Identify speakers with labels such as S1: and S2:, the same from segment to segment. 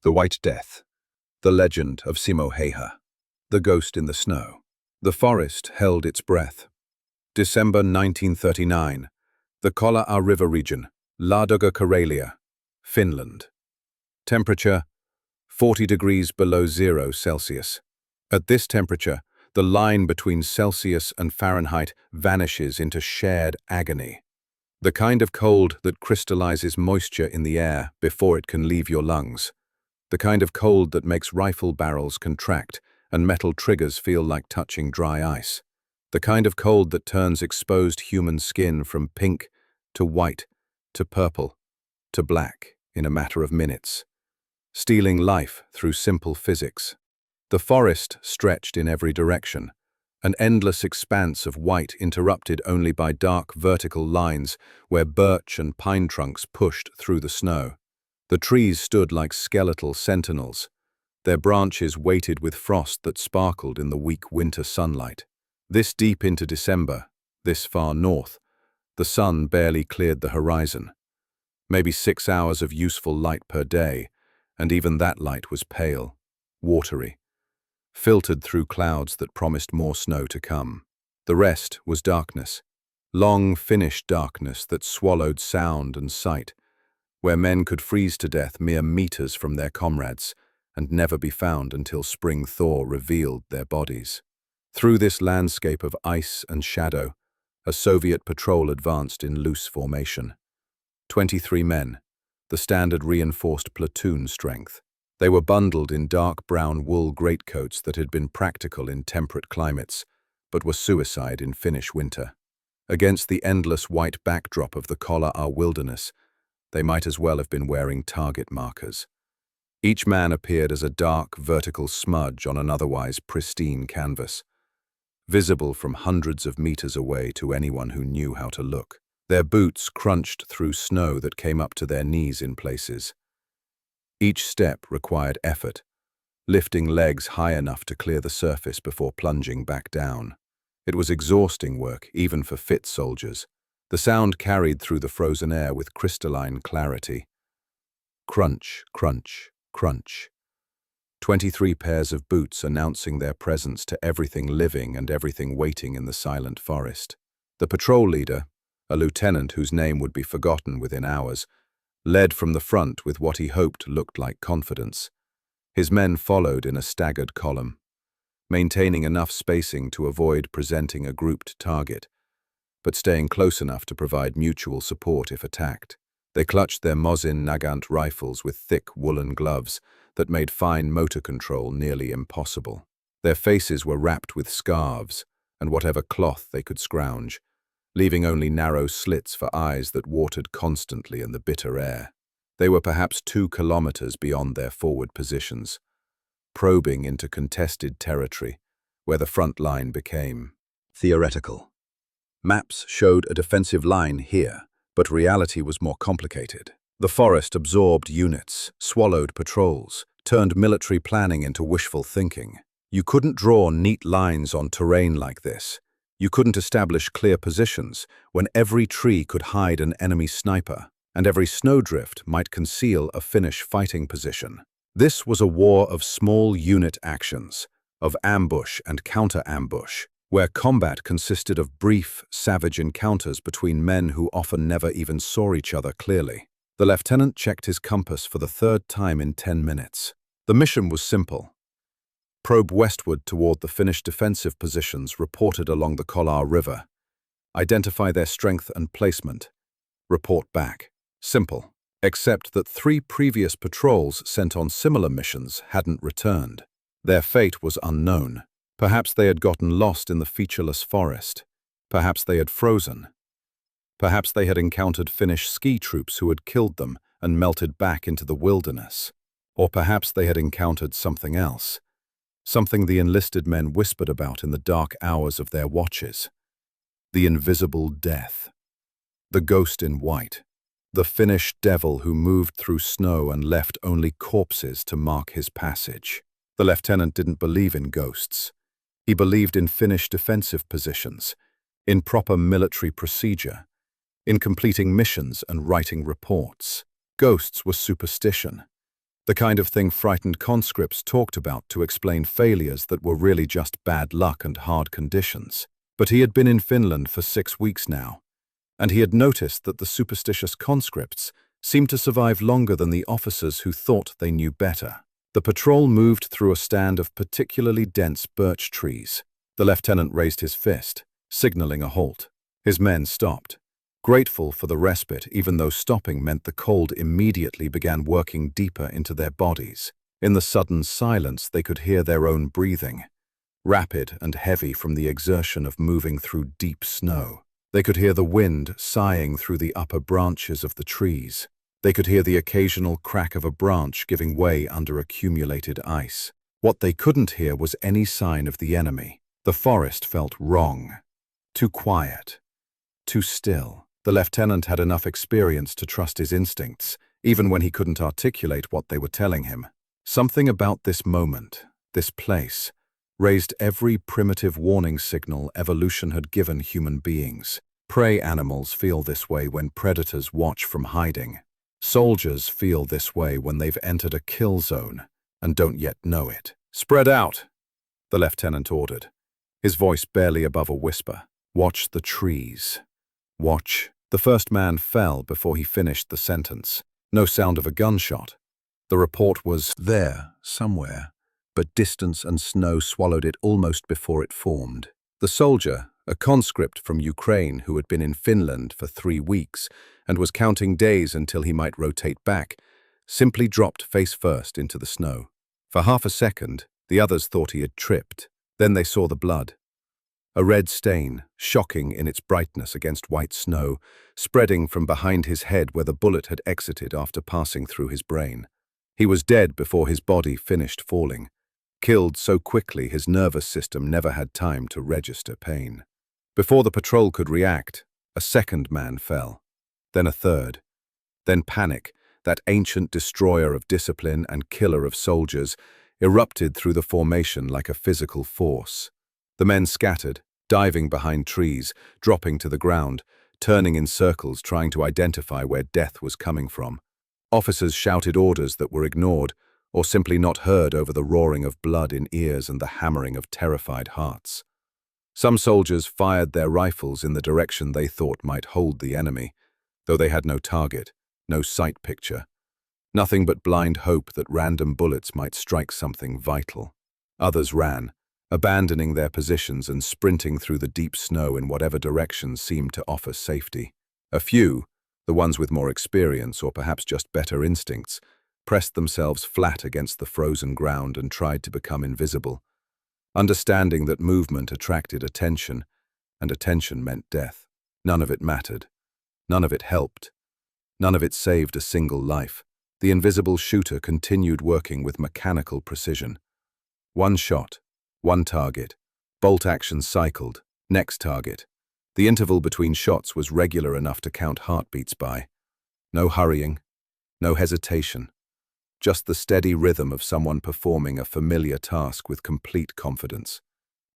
S1: The White Death, the legend of Simo Häyhä, the ghost in the snow. The forest held its breath. December 1939, the Kola River region, Ladoga, Karelia, Finland. Temperature 40 degrees below 0 Celsius. At this temperature, the line between Celsius and Fahrenheit vanishes into shared agony. The kind of cold that crystallizes moisture in the air before it can leave your lungs. The kind of cold that makes rifle barrels contract and metal triggers feel like touching dry ice. The kind of cold that turns exposed human skin from pink to white to purple to black in a matter of minutes, stealing life through simple physics. The forest stretched in every direction, an endless expanse of white interrupted only by dark vertical lines where birch and pine trunks pushed through the snow. The trees stood like skeletal sentinels, their branches weighted with frost that sparkled in the weak winter sunlight. This deep into December, this far north, the sun barely cleared the horizon. Maybe 6 hours of useful light per day, and even that light was pale, watery, filtered through clouds that promised more snow to come. The rest was darkness, long finished darkness that swallowed sound and sight, where men could freeze to death mere meters from their comrades and never be found until spring thaw revealed their bodies. Through this landscape of ice and shadow, a Soviet patrol advanced in loose formation. 23 men, the standard reinforced platoon strength. They were bundled in dark brown wool greatcoats that had been practical in temperate climates, but were suicide in Finnish winter. Against the endless white backdrop of the Kola wilderness, they might as well have been wearing target markers. Each man appeared as a dark, vertical smudge on an otherwise pristine canvas, visible from hundreds of meters away to anyone who knew how to look. Their boots crunched through snow that came up to their knees in places. Each step required effort, lifting legs high enough to clear the surface before plunging back down. It was exhausting work, even for fit soldiers. The sound carried through the frozen air with crystalline clarity. Crunch, crunch, crunch. 23 pairs of boots announcing their presence to everything living and everything waiting in the silent forest. The patrol leader, a lieutenant whose name would be forgotten within hours, led from the front with what he hoped looked like confidence. His men followed in a staggered column, maintaining enough spacing to avoid presenting a grouped target, but staying close enough to provide mutual support if attacked. They clutched their Mosin Nagant rifles with thick woolen gloves that made fine motor control nearly impossible. Their faces were wrapped with scarves and whatever cloth they could scrounge, leaving only narrow slits for eyes that watered constantly in the bitter air. They were perhaps 2 kilometers beyond their forward positions, probing into contested territory where the front line became theoretical. Maps showed a defensive line here, but reality was more complicated. The forest absorbed units, swallowed patrols, turned military planning into wishful thinking. You couldn't draw neat lines on terrain like this. You couldn't establish clear positions when every tree could hide an enemy sniper, and every snowdrift might conceal a Finnish fighting position. This was a war of small unit actions, of ambush and counter-ambush, where combat consisted of brief, savage encounters between men who often never even saw each other clearly. The lieutenant checked his compass for the 3rd time in 10 minutes. The mission was simple. Probe westward toward the Finnish defensive positions reported along the Kola River. Identify their strength and placement. Report back. Simple. Except that 3 previous patrols sent on similar missions hadn't returned. Their fate was unknown. Perhaps they had gotten lost in the featureless forest. Perhaps they had frozen. Perhaps they had encountered Finnish ski troops who had killed them and melted back into the wilderness. Or perhaps they had encountered something else, something the enlisted men whispered about in the dark hours of their watches. The invisible death. The ghost in white. The Finnish devil who moved through snow and left only corpses to mark his passage. The lieutenant didn't believe in ghosts. He believed in Finnish defensive positions, in proper military procedure, in completing missions and writing reports. Ghosts were superstition. The kind of thing frightened conscripts talked about to explain failures that were really just bad luck and hard conditions. But he had been in Finland for 6 weeks now, and he had noticed that the superstitious conscripts seemed to survive longer than the officers who thought they knew better. The patrol moved through a stand of particularly dense birch trees. The lieutenant raised his fist, signaling a halt. His men stopped, grateful for the respite even though stopping meant the cold immediately began working deeper into their bodies. In the sudden silence they could hear their own breathing, rapid and heavy from the exertion of moving through deep snow. They could hear the wind sighing through the upper branches of the trees. They could hear the occasional crack of a branch giving way under accumulated ice. What they couldn't hear was any sign of the enemy. The forest felt wrong. Too quiet. Too still. The lieutenant had enough experience to trust his instincts, even when he couldn't articulate what they were telling him. Something about this moment, this place, raised every primitive warning signal evolution had given human beings. Prey animals feel this way when predators watch from hiding. Soldiers feel this way when they've entered a kill zone and don't yet know it. "Spread out," the lieutenant ordered, his voice barely above a whisper. "Watch the trees. Watch." The first man fell before he finished the sentence. No sound of a gunshot. The report was there, somewhere, but distance and snow swallowed it almost before it formed. The soldier, a conscript from Ukraine who had been in Finland for 3 weeks and was counting days until he might rotate back, simply dropped face first into the snow. For half a second, the others thought he had tripped. Then they saw the blood. A red stain, shocking in its brightness against white snow, spreading from behind his head where the bullet had exited after passing through his brain. He was dead before his body finished falling, killed so quickly his nervous system never had time to register pain. Before the patrol could react, a second man fell, then a third. Then panic, that ancient destroyer of discipline and killer of soldiers, erupted through the formation like a physical force. The men scattered, diving behind trees, dropping to the ground, turning in circles trying to identify where death was coming from. Officers shouted orders that were ignored, or simply not heard over the roaring of blood in ears and the hammering of terrified hearts. Some soldiers fired their rifles in the direction they thought might hold the enemy, though they had no target, no sight picture, nothing but blind hope that random bullets might strike something vital. Others ran, abandoning their positions and sprinting through the deep snow in whatever direction seemed to offer safety. A few, the ones with more experience or perhaps just better instincts, pressed themselves flat against the frozen ground and tried to become invisible, understanding that movement attracted attention, and attention meant death. None of it mattered. None of it helped. None of it saved a single life. The invisible shooter continued working with mechanical precision. One shot, one target. Bolt action cycled. Next target. The interval between shots was regular enough to count heartbeats by. No hurrying, no hesitation. Just the steady rhythm of someone performing a familiar task with complete confidence.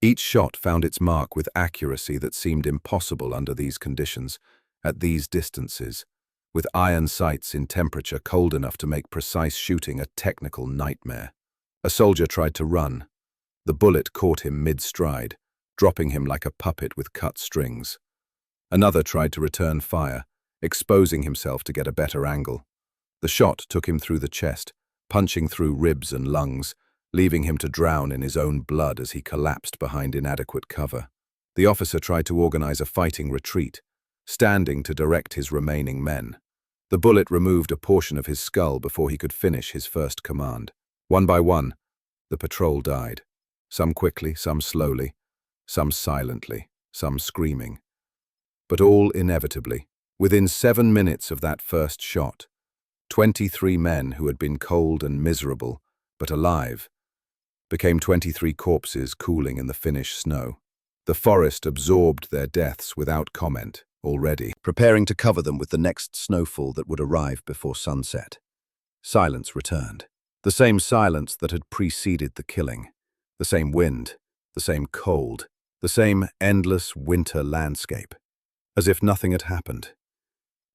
S1: Each shot found its mark with accuracy that seemed impossible under these conditions, at these distances, with iron sights in temperature cold enough to make precise shooting a technical nightmare. A soldier tried to run. The bullet caught him mid-stride, dropping him like a puppet with cut strings. Another tried to return fire, exposing himself to get a better angle. The shot took him through the chest, punching through ribs and lungs, leaving him to drown in his own blood as he collapsed behind inadequate cover. The officer tried to organize a fighting retreat, standing to direct his remaining men. The bullet removed a portion of his skull before he could finish his first command. One by one, the patrol died. Some quickly, some slowly, some silently, some screaming. But all inevitably, within 7 minutes of that first shot, 23 men who had been cold and miserable, but alive, became 23 corpses cooling in the Finnish snow. The forest absorbed their deaths without comment already, preparing to cover them with the next snowfall that would arrive before sunset. Silence returned. The same silence that had preceded the killing. The same wind, the same cold, the same endless winter landscape. As if nothing had happened.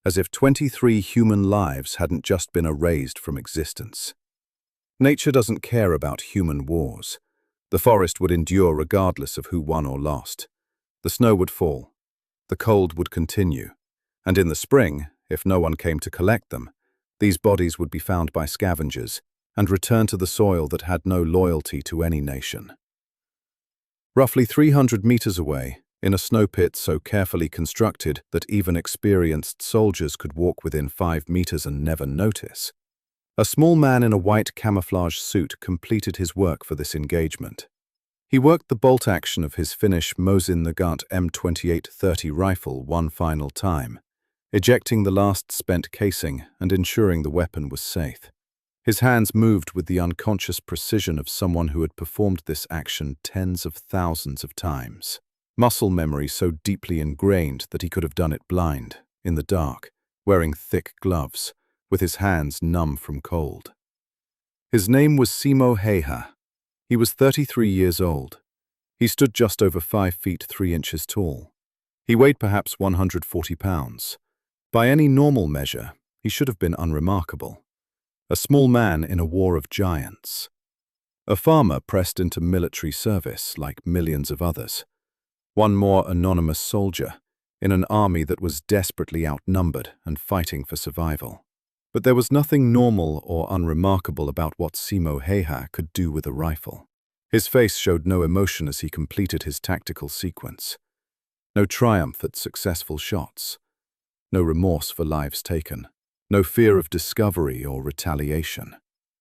S1: As if 23 human lives hadn't just been erased from existence. Nature doesn't care about human wars. The forest would endure regardless of who won or lost. The snow would fall. The cold would continue. And in the spring, if no one came to collect them, these bodies would be found by scavengers and return to the soil that had no loyalty to any nation. Roughly 300 meters away, in a snow pit so carefully constructed that even experienced soldiers could walk within 5 meters and never notice, a small man in a white camouflage suit completed his work for this engagement. He worked the bolt action of his Finnish Mosin-Nagant M2830 rifle one final time, ejecting the last spent casing and ensuring the weapon was safe. His hands moved with the unconscious precision of someone who had performed this action tens of thousands of times. Muscle memory so deeply ingrained that he could have done it blind, in the dark, wearing thick gloves, with his hands numb from cold. His name was Simo Häyhä. He was 33 years old. He stood just over 5 feet 3 inches tall. He weighed perhaps 140 pounds. By any normal measure, he should have been unremarkable. A small man in a war of giants. A farmer pressed into military service like millions of others. One more anonymous soldier in an army that was desperately outnumbered and fighting for survival. But there was nothing normal or unremarkable about what Simo Häyhä could do with a rifle. His face showed no emotion as he completed his tactical sequence. No triumph at successful shots. No remorse for lives taken. No fear of discovery or retaliation.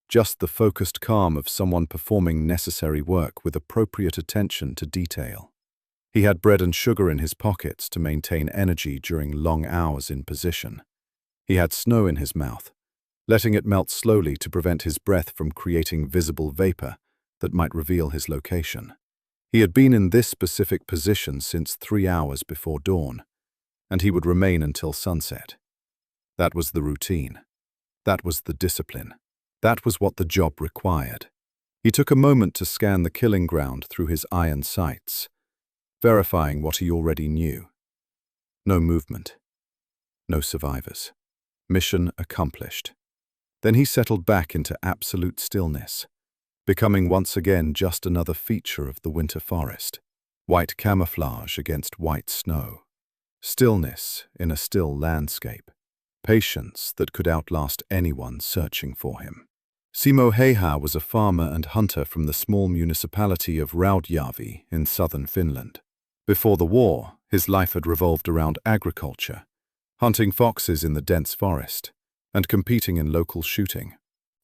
S1: Just the focused calm of someone performing necessary work with appropriate attention to detail. He had bread and sugar in his pockets to maintain energy during long hours in position. He had snow in his mouth, letting it melt slowly to prevent his breath from creating visible vapor that might reveal his location. He had been in this specific position since 3 hours before dawn, and he would remain until sunset. That was the routine. That was the discipline. That was what the job required. He took a moment to scan the killing ground through his iron sights, verifying what he already knew. No movement. No survivors. Mission accomplished. Then he settled back into absolute stillness, becoming once again just another feature of the winter forest. White camouflage against white snow. Stillness in a still landscape. Patience that could outlast anyone searching for him. Simo Häyhä was a farmer and hunter from the small municipality of Raudjärvi in southern Finland. Before the war, his life had revolved around agriculture, hunting foxes in the dense forest, and competing in local shooting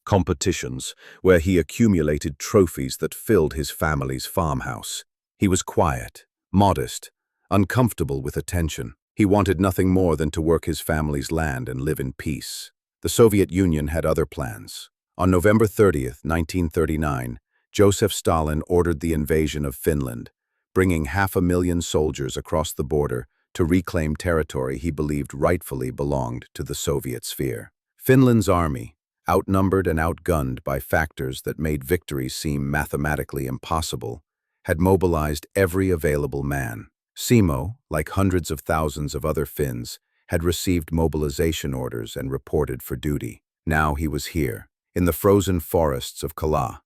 S1: competitions where he accumulated trophies that filled his family's farmhouse. He was quiet, modest, uncomfortable with attention. He wanted nothing more than to work his family's land and live in peace. The Soviet Union had other plans. On November 30th, 1939, Joseph Stalin ordered the invasion of Finland, bringing 500,000 soldiers across the border to reclaim territory he believed rightfully belonged to the Soviet sphere. Finland's army, outnumbered and outgunned by factors that made victory seem mathematically impossible, had mobilized every available man. Simo, like hundreds of thousands of other Finns, had received mobilization orders and reported for duty. Now he was here, in the frozen forests of Kala,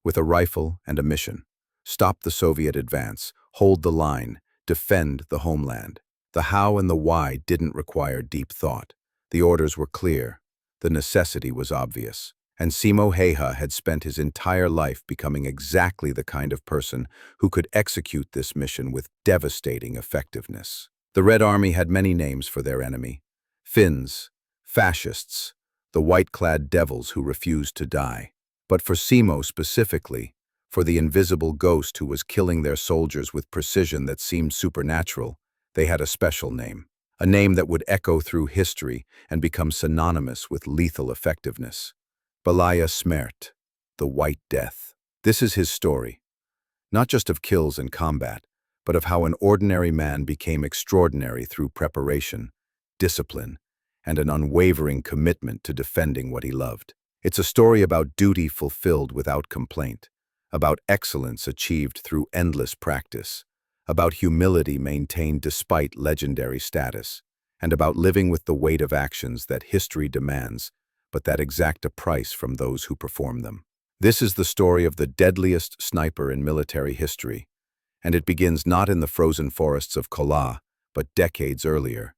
S1: with a rifle and a mission. Stop the Soviet advance, hold the line, defend the homeland. The how and the why didn't require deep thought. The orders were clear. The necessity was obvious. And Simo Häyhä had spent his entire life becoming exactly the kind of person who could execute this mission with devastating effectiveness. The Red Army had many names for their enemy. Finns, fascists, the white-clad devils who refused to die. But for Simo specifically, for the invisible ghost who was killing their soldiers with precision that seemed supernatural, they had a special name. A name that would echo through history and become synonymous with lethal effectiveness. Belaya Smert, the White Death. This is his story, not just of kills and combat, but of how an ordinary man became extraordinary through preparation, discipline, and an unwavering commitment to defending what he loved. It's a story about duty fulfilled without complaint, about excellence achieved through endless practice, about humility maintained despite legendary status, and about living with the weight of actions that history demands, but that exact a price from those who perform them. This is the story of the deadliest sniper in military history, and it begins not in the frozen forests of Kola, but decades earlier,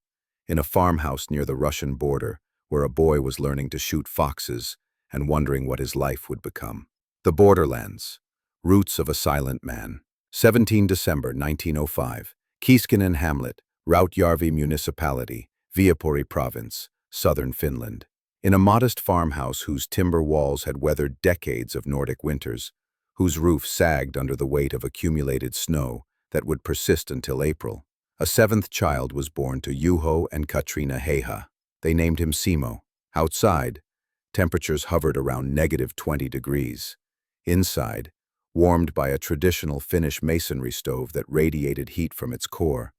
S1: in a farmhouse near the Russian border, where a boy was learning to shoot foxes and wondering what his life would become. The Borderlands, Roots of a Silent Man. 17 December 1905, Kiiskinen Hamlet, Rautjärvi Municipality, Viipuri Province, southern Finland. In a modest farmhouse whose timber walls had weathered decades of Nordic winters, whose roof sagged under the weight of accumulated snow that would persist until April, a seventh child was born to Juho and Katriina Häyhä. They named him Simo. Outside, temperatures hovered around -20 degrees. Inside, warmed by a traditional Finnish masonry stove that radiated heat from its core,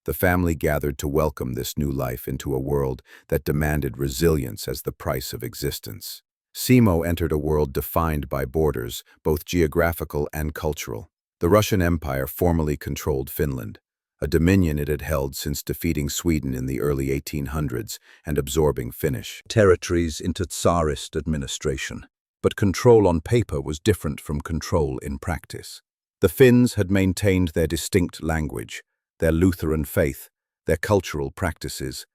S1: the family gathered to welcome this new life into a world that demanded resilience as the price of existence. Simo entered a world defined by borders, both geographical and cultural. The Russian Empire formally controlled Finland, a dominion it had held since defeating Sweden in the early 1800s and absorbing Finnish territories into Tsarist administration. But control on paper was different from control in practice. The Finns had maintained their distinct language, their Lutheran faith, their cultural practices,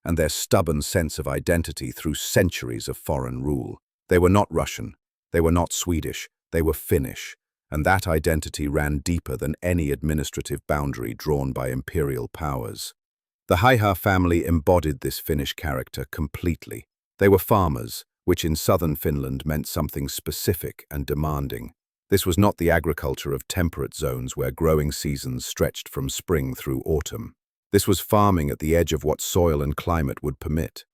S1: and their stubborn sense of identity through centuries of foreign rule. They were not Russian, they were not Swedish, they were Finnish, and that identity ran deeper than any administrative boundary drawn by imperial powers. The Häyhä family embodied this Finnish character completely. They were farmers, which in southern Finland meant something specific and demanding. This was not the agriculture of temperate zones where growing seasons stretched from spring through autumn. This was farming at the edge of what soil and climate would permit.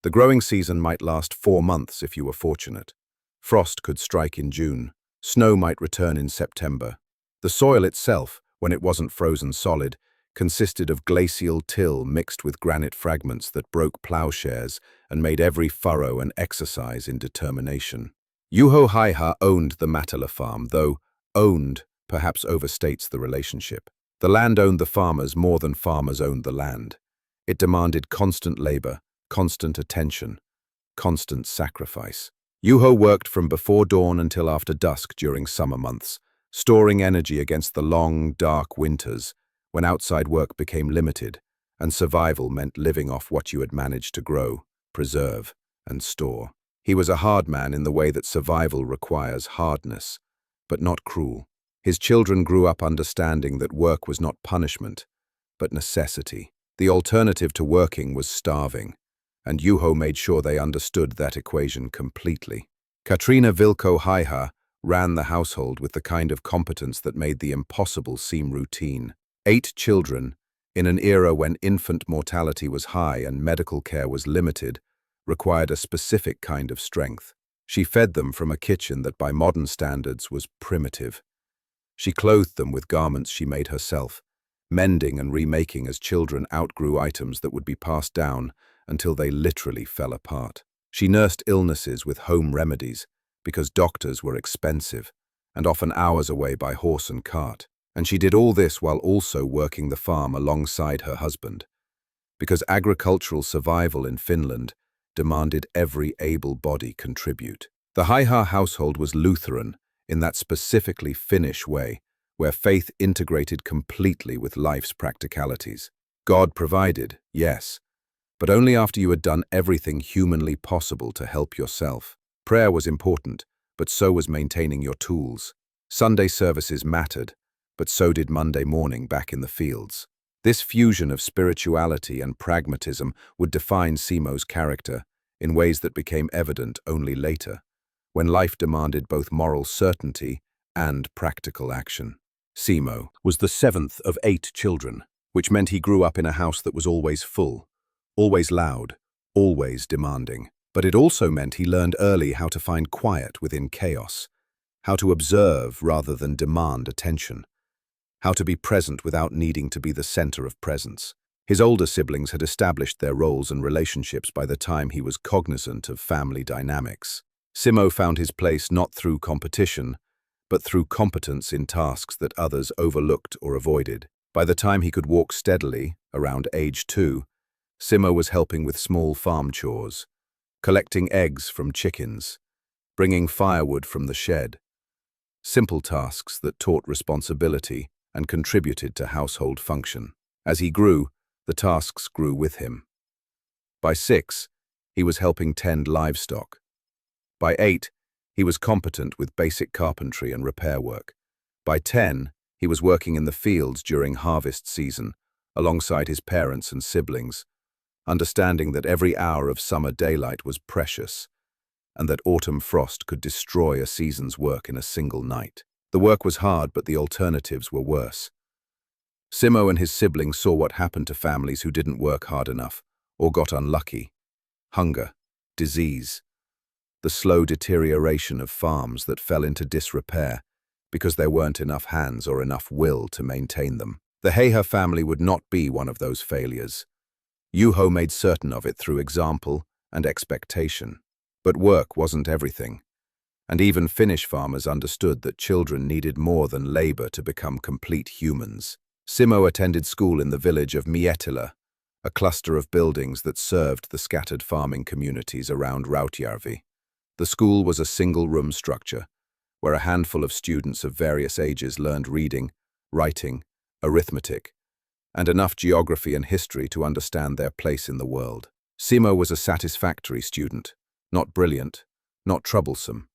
S1: The growing season might last 4 months if you were fortunate. Frost could strike in June. Snow might return in September. The soil itself, when it wasn't frozen solid, consisted of glacial till mixed with granite fragments that broke plowshares and made every furrow an exercise in determination. Juho Häyhä owned the Matala farm, though owned perhaps overstates the relationship. The land owned the farmers more than farmers owned the land. It demanded constant labor, constant attention, constant sacrifice. Juho worked from before dawn until after dusk during summer months, storing energy against the long, dark winters, when outside work became limited, and survival meant living off what you had managed to grow, preserve, and store. He was a hard man in the way that survival requires hardness, but not cruel. His children grew up understanding that work was not punishment, but necessity. The alternative to working was starving, and Juho made sure they understood that equation completely. Katriina Vilko Häyhä ran the household with the kind of competence that made the impossible seem routine. 8 children, in an era when infant mortality was high and medical care was limited, required a specific kind of strength. She fed them from a kitchen that by modern standards was primitive. She clothed them with garments she made herself, mending and remaking as children outgrew items that would be passed down until they literally fell apart. She nursed illnesses with home remedies because doctors were expensive and often hours away by horse and cart. And she did all this while also working the farm alongside her husband, because agricultural survival in Finland demanded every able body contribute. The Häyhä household was Lutheran in that specifically Finnish way, where faith integrated completely with life's practicalities. God provided, yes, but only after you had done everything humanly possible to help yourself. Prayer was important, but so was maintaining your tools. Sunday services mattered, but so did Monday morning back in the fields. This fusion of spirituality and pragmatism would define Simo's character in ways that became evident only later, when life demanded both moral certainty and practical action. Simo was the 7th of 8 children, which meant he grew up in a house that was always full, always loud, always demanding. But it also meant he learned early how to find quiet within chaos, how to observe rather than demand attention, how to be present without needing to be the center of presence. His older siblings had established their roles and relationships by the time he was cognizant of family dynamics. Simo found his place not through competition, but through competence in tasks that others overlooked or avoided. By the time he could walk steadily, around age 2, Simo was helping with small farm chores, collecting eggs from chickens, bringing firewood from the shed. Simple tasks that taught responsibility and contributed to household function. As he grew, the tasks grew with him. By 6, he was helping tend livestock. By 8, he was competent with basic carpentry and repair work. By 10, he was working in the fields during harvest season, alongside his parents and siblings, understanding that every hour of summer daylight was precious, and that autumn frost could destroy a season's work in a single night. The work was hard, but the alternatives were worse. Simo and his siblings saw what happened to families who didn't work hard enough, or got unlucky. Hunger, disease, the slow deterioration of farms that fell into disrepair because there weren't enough hands or enough will to maintain them. The Häyhä family would not be one of those failures. Juho made certain of it through example and expectation. But work wasn't everything, and even Finnish farmers understood that children needed more than labor to become complete humans. Simo attended school in the village of Mietilä, a cluster of buildings that served the scattered farming communities around Rautjärvi. The school was a single-room structure, where a handful of students of various ages learned reading, writing, arithmetic, and enough geography and history to understand their place in the world. Simo was a satisfactory student, not brilliant, not troublesome,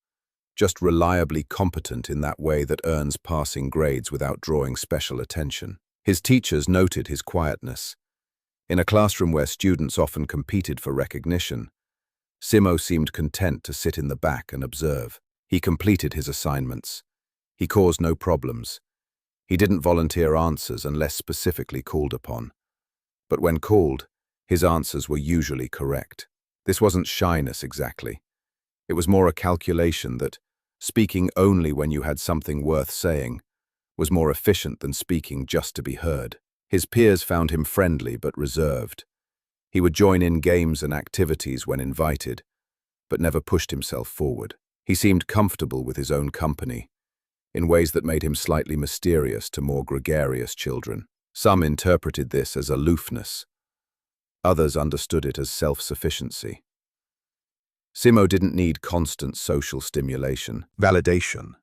S1: just reliably competent in that way that earns passing grades without drawing special attention. His teachers noted his quietness. In a classroom where students often competed for recognition, Simo seemed content to sit in the back and observe. He completed his assignments. He caused no problems. He didn't volunteer answers unless specifically called upon. But when called, his answers were usually correct. This wasn't shyness exactly. It was more a calculation that speaking only when you had something worth saying was more efficient than speaking just to be heard. His peers found him friendly but reserved. He would join in games and activities when invited, but never pushed himself forward. He seemed comfortable with his own company, in ways that made him slightly mysterious to more gregarious children. Some interpreted this as aloofness. Others understood it as self-sufficiency. Simo didn't need constant social stimulation, validation.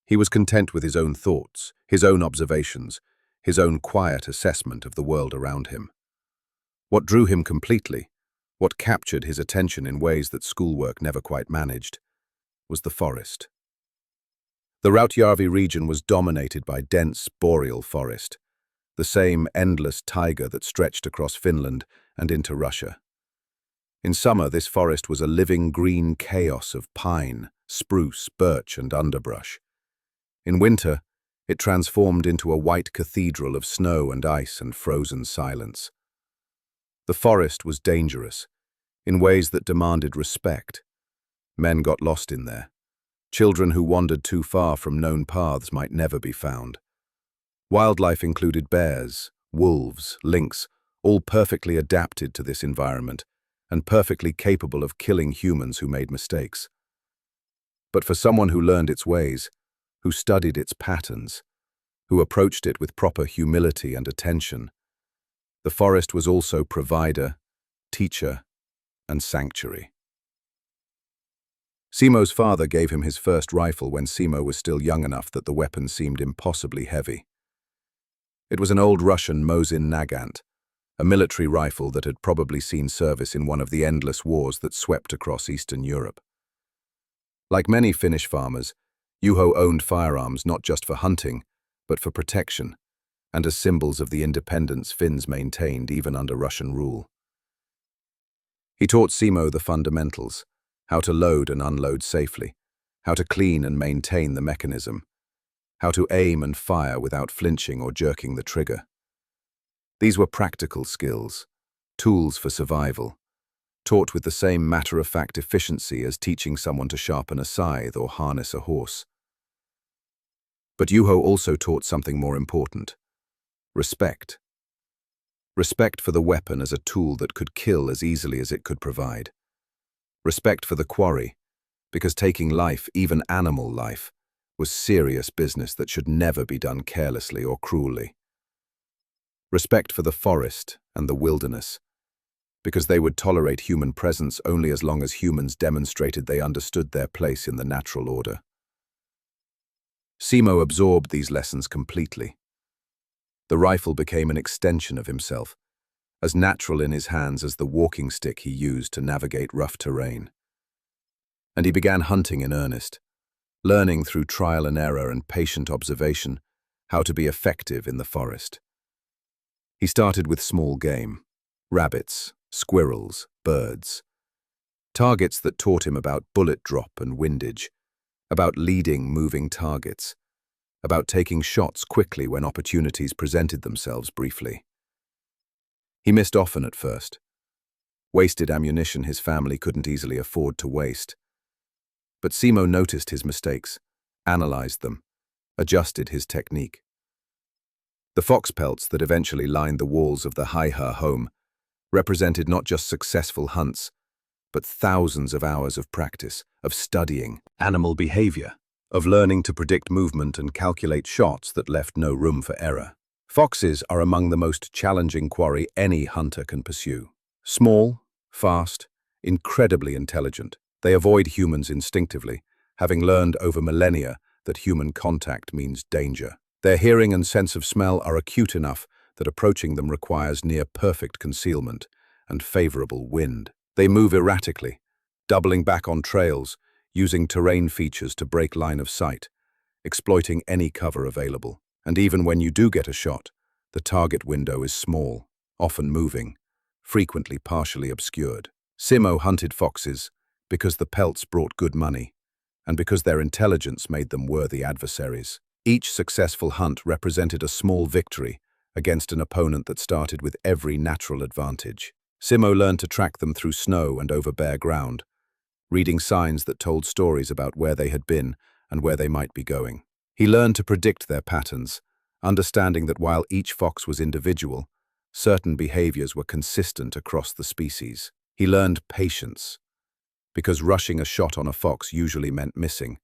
S1: He was content with his own thoughts, his own observations, his own quiet assessment of the world around him. What drew him completely, what captured his attention in ways that schoolwork never quite managed, was the forest. The Rautjärvi region was dominated by dense boreal forest, the same endless taiga that stretched across Finland and into Russia. In summer, this forest was a living green chaos of pine, spruce, birch, and underbrush. In winter, it transformed into a white cathedral of snow and ice and frozen silence. The forest was dangerous, in ways that demanded respect. Men got lost in there. Children who wandered too far from known paths might never be found. Wildlife included bears, wolves, lynx, all perfectly adapted to this environment and perfectly capable of killing humans who made mistakes. But for someone who learned its ways, who studied its patterns, who approached it with proper humility and attention, the forest was also provider, teacher, and sanctuary. Simo's father gave him his first rifle when Simo was still young enough that the weapon seemed impossibly heavy. It was an old Russian Mosin Nagant, a military rifle that had probably seen service in one of the endless wars that swept across Eastern Europe. Like many Finnish farmers, Juho owned firearms not just for hunting, but for protection, and as symbols of the independence Finns maintained even under Russian rule. He taught Simo the fundamentals: how to load and unload safely, how to clean and maintain the mechanism, how to aim and fire without flinching or jerking the trigger. These were practical skills, tools for survival, taught with the same matter-of-fact efficiency as teaching someone to sharpen a scythe or harness a horse. But Juho also taught something more important: respect. Respect for the weapon as a tool that could kill as easily as it could provide. Respect for the quarry, because taking life, even animal life, was serious business that should never be done carelessly or cruelly. Respect for the forest and the wilderness, because they would tolerate human presence only as long as humans demonstrated they understood their place in the natural order. Simo absorbed these lessons completely. The rifle became an extension of himself, as natural in his hands as the walking stick he used to navigate rough terrain. And he began hunting in earnest, learning through trial and error and patient observation how to be effective in the forest. He started with small game, rabbits, squirrels, birds, targets that taught him about bullet drop and windage, about leading moving targets, about taking shots quickly when opportunities presented themselves briefly. He missed often at first, wasted ammunition his family couldn't easily afford to waste. But Simo noticed his mistakes, analyzed them, adjusted his technique. The fox pelts that eventually lined the walls of the Häyhä home represented not just successful hunts, but thousands of hours of practice, of studying animal behavior, of learning to predict movement and calculate shots that left no room for error. Foxes are among the most challenging quarry any hunter can pursue. Small, fast, incredibly intelligent, they avoid humans instinctively, having learned over millennia that human contact means danger. Their hearing and sense of smell are acute enough that approaching them requires near-perfect concealment and favorable wind. They move erratically, doubling back on trails, using terrain features to break line of sight, exploiting any cover available. And even when you do get a shot, the target window is small, often moving, frequently partially obscured. Simo hunted foxes because the pelts brought good money, and because their intelligence made them worthy adversaries. Each successful hunt represented a small victory against an opponent that started with every natural advantage. Simo learned to track them through snow and over bare ground, reading signs that told stories about where they had been and where they might be going. He learned to predict their patterns, understanding that while each fox was individual, certain behaviors were consistent across the species. He learned patience, because rushing a shot on a fox usually meant missing,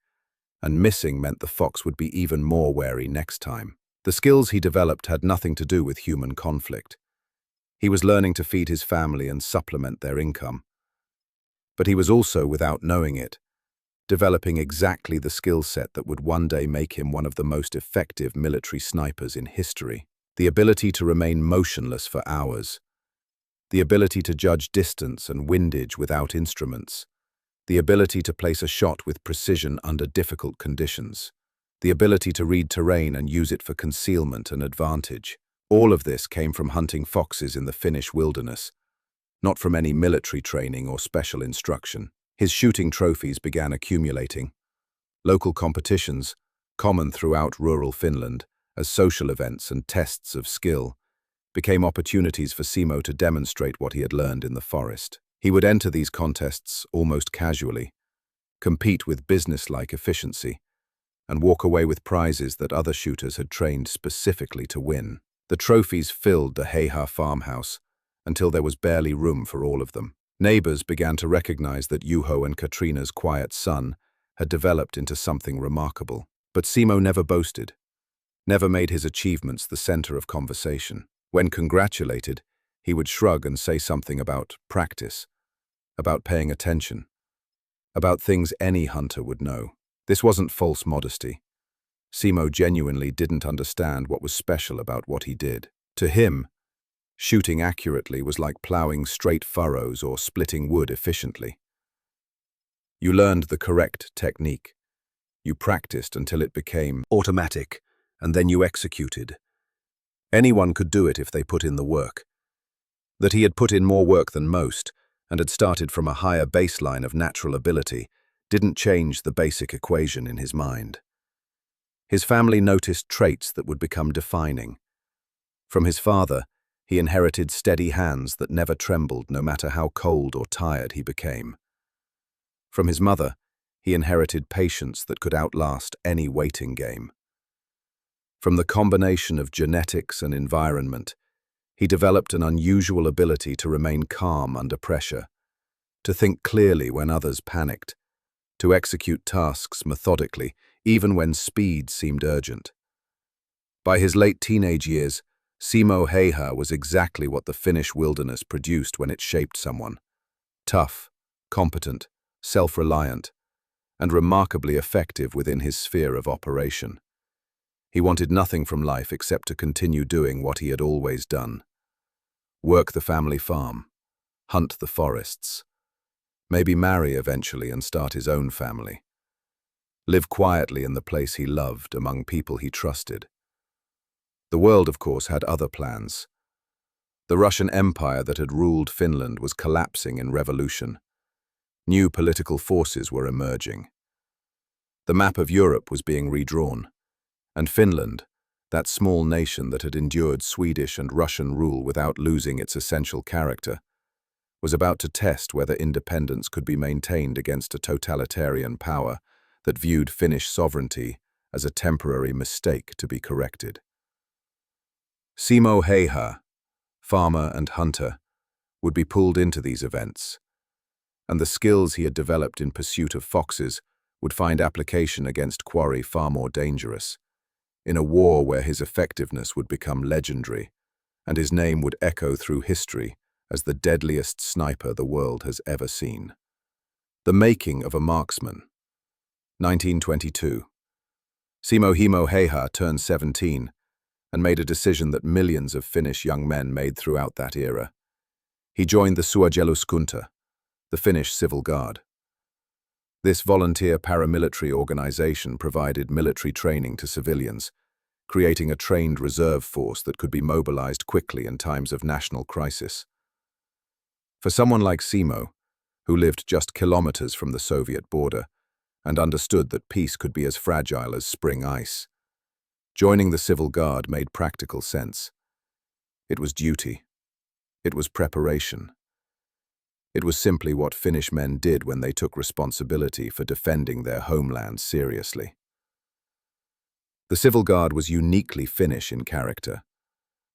S1: and missing meant the fox would be even more wary next time. The skills he developed had nothing to do with human conflict. He was learning to feed his family and supplement their income. But he was also, without knowing it, developing exactly the skill set that would one day make him one of the most effective military snipers in history. The ability to remain motionless for hours, the ability to judge distance and windage without instruments, the ability to place a shot with precision under difficult conditions, the ability to read terrain and use it for concealment and advantage. All of this came from hunting foxes in the Finnish wilderness, not from any military training or special instruction. His shooting trophies began accumulating. Local competitions, common throughout rural Finland, as social events and tests of skill, became opportunities for Simo to demonstrate what he had learned in the forest. He would enter these contests almost casually, compete with business-like efficiency, and walk away with prizes that other shooters had trained specifically to win. The trophies filled the Häyhä farmhouse until there was barely room for all of them. Neighbors began to recognize that Juho and Katrina's quiet son had developed into something remarkable. But Simo never boasted, never made his achievements the center of conversation. When congratulated, he would shrug and say something about practice, about paying attention, about things any hunter would know. This wasn't false modesty. Simo genuinely didn't understand what was special about what he did. To him, shooting accurately was like plowing straight furrows or splitting wood efficiently. You learned the correct technique. You practiced until it became automatic, and then you executed. Anyone could do it if they put in the work. That he had put in more work than most, and had started from a higher baseline of natural ability, didn't change the basic equation in his mind. His family noticed traits that would become defining. From his father, he inherited steady hands that never trembled no matter how cold or tired he became. From his mother, he inherited patience that could outlast any waiting game. From the combination of genetics and environment, he developed an unusual ability to remain calm under pressure, to think clearly when others panicked, to execute tasks methodically, even when speed seemed urgent. By his late teenage years, Simo Häyhä was exactly what the Finnish wilderness produced when it shaped someone. Tough, competent, self-reliant, and remarkably effective within his sphere of operation. He wanted nothing from life except to continue doing what he had always done. Work the family farm, hunt the forests, maybe marry eventually and start his own family. Live quietly in the place he loved among people he trusted. The world, of course, had other plans. The Russian Empire that had ruled Finland was collapsing in revolution. New political forces were emerging. The map of Europe was being redrawn, and Finland, that small nation that had endured Swedish and Russian rule without losing its essential character, was about to test whether independence could be maintained against a totalitarian power that viewed Finnish sovereignty as a temporary mistake to be corrected. Simo Häyhä, farmer and hunter, would be pulled into these events, and the skills he had developed in pursuit of foxes would find application against quarry far more dangerous, in a war where his effectiveness would become legendary, and his name would echo through history as the deadliest sniper the world has ever seen. The making of a marksman. 1922. Simo Häyhä turned 17 and made a decision that millions of Finnish young men made throughout that era. He joined the Suojeluskunta, the Finnish civil guard. This volunteer paramilitary organization provided military training to civilians, creating a trained reserve force that could be mobilized quickly in times of national crisis. For someone like Simo, who lived just kilometers from the Soviet border and understood that peace could be as fragile as spring ice, joining the civil guard made practical sense. It was duty. It was preparation. It was simply what Finnish men did when they took responsibility for defending their homeland seriously. The civil guard was uniquely Finnish in character.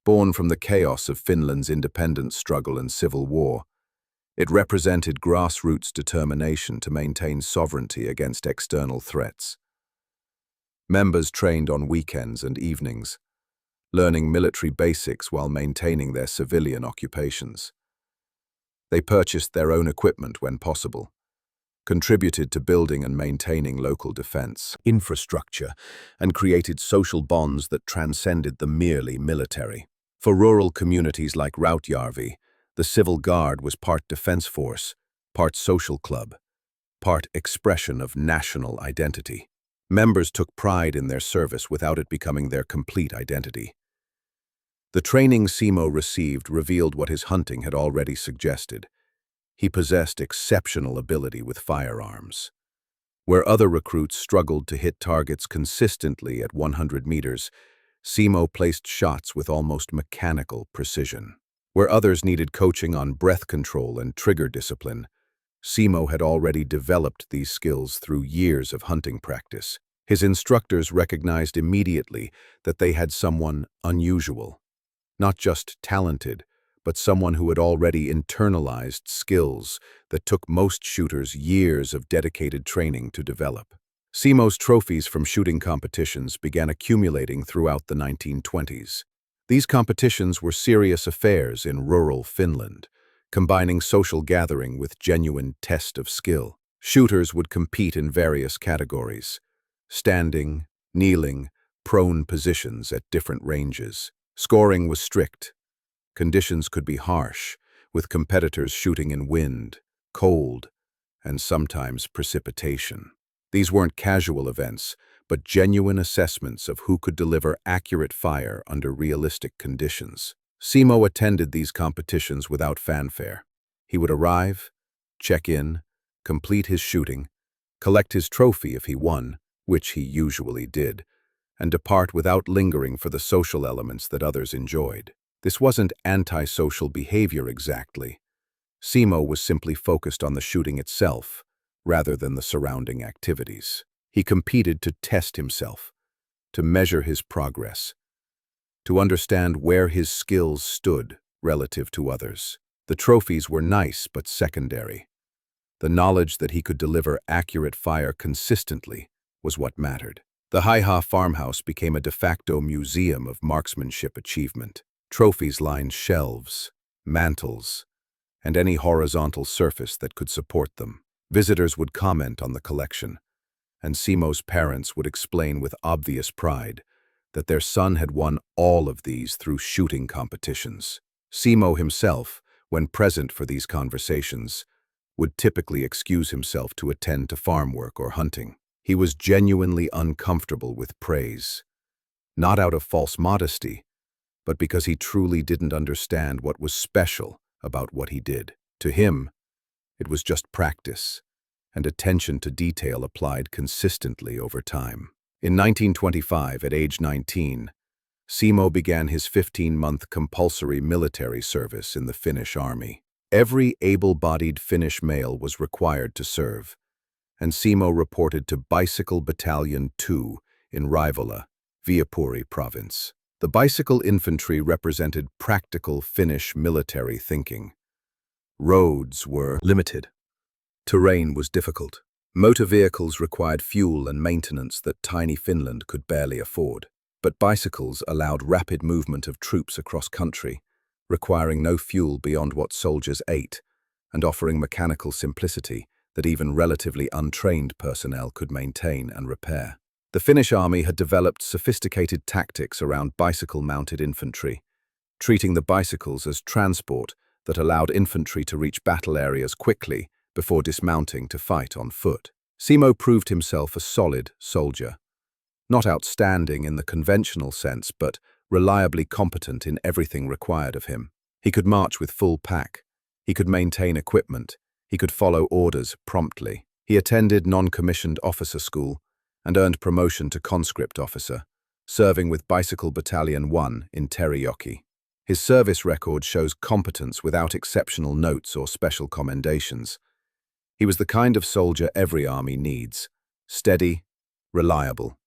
S1: Born from the chaos of Finland's independence struggle and civil war, it represented grassroots determination to maintain sovereignty against external threats. Members trained on weekends and evenings, learning military basics while maintaining their civilian occupations. They purchased their own equipment when possible, contributed to building and maintaining local defense infrastructure, and created social bonds that transcended the merely military. For rural communities like Rautjärvi, the civil guard was part defense force, part social club, part expression of national identity. Members took pride in their service without it becoming their complete identity. The training Simo received revealed what his hunting had already suggested. He possessed exceptional ability with firearms. Where other recruits struggled to hit targets consistently at 100 meters, Simo placed shots with almost mechanical precision. Where others needed coaching on breath control and trigger discipline, Simo had already developed these skills through years of hunting practice. His instructors recognized immediately that they had someone unusual, not just talented, but someone who had already internalized skills that took most shooters years of dedicated training to develop. Simo's trophies from shooting competitions began accumulating throughout the 1920s. These competitions were serious affairs in rural Finland, combining social gathering with genuine test of skill. Shooters would compete in various categories: standing, kneeling, prone positions at different ranges. Scoring was strict. Conditions could be harsh, with competitors shooting in wind, cold, and sometimes precipitation. These weren't casual events, but genuine assessments of who could deliver accurate fire under realistic conditions. Simo attended these competitions without fanfare. He would arrive, check in, complete his shooting, collect his trophy if he won, which he usually did, and depart without lingering for the social elements that others enjoyed. This wasn't antisocial behavior exactly. Simo was simply focused on the shooting itself, rather than the surrounding activities. He competed to test himself, to measure his progress, to understand where his skills stood relative to others. The trophies were nice but secondary. The knowledge that he could deliver accurate fire consistently was what mattered. The Häyhä farmhouse became a de facto museum of marksmanship achievement. Trophies lined shelves, mantels, and any horizontal surface that could support them. Visitors would comment on the collection, and Simo's parents would explain with obvious pride that their son had won all of these through shooting competitions. Simo himself, when present for these conversations, would typically excuse himself to attend to farm work or hunting. He was genuinely uncomfortable with praise, not out of false modesty, but because he truly didn't understand what was special about what he did. To him, it was just practice, and attention to detail applied consistently over time. In 1925, at age 19, Simo began his 15-month compulsory military service in the Finnish army. Every able-bodied Finnish male was required to serve, and Simo reported to Bicycle Battalion 2 in Raivola, Viipuri province. The bicycle infantry represented practical Finnish military thinking. Roads were limited. Terrain was difficult. Motor vehicles required fuel and maintenance that tiny Finland could barely afford. But bicycles allowed rapid movement of troops across country, requiring no fuel beyond what soldiers ate, and offering mechanical simplicity that even relatively untrained personnel could maintain and repair. The Finnish army had developed sophisticated tactics around bicycle-mounted infantry, treating the bicycles as transport that allowed infantry to reach battle areas quickly before dismounting to fight on foot. Simo proved himself a solid soldier, not outstanding in the conventional sense, but reliably competent in everything required of him. He could march with full pack, he could maintain equipment, he could follow orders promptly. He attended non-commissioned officer school and earned promotion to conscript officer, serving with Bicycle Battalion 1 in Terijoki. His service record shows competence without exceptional notes or special commendations. He was the kind of soldier every army needs: steady, reliable,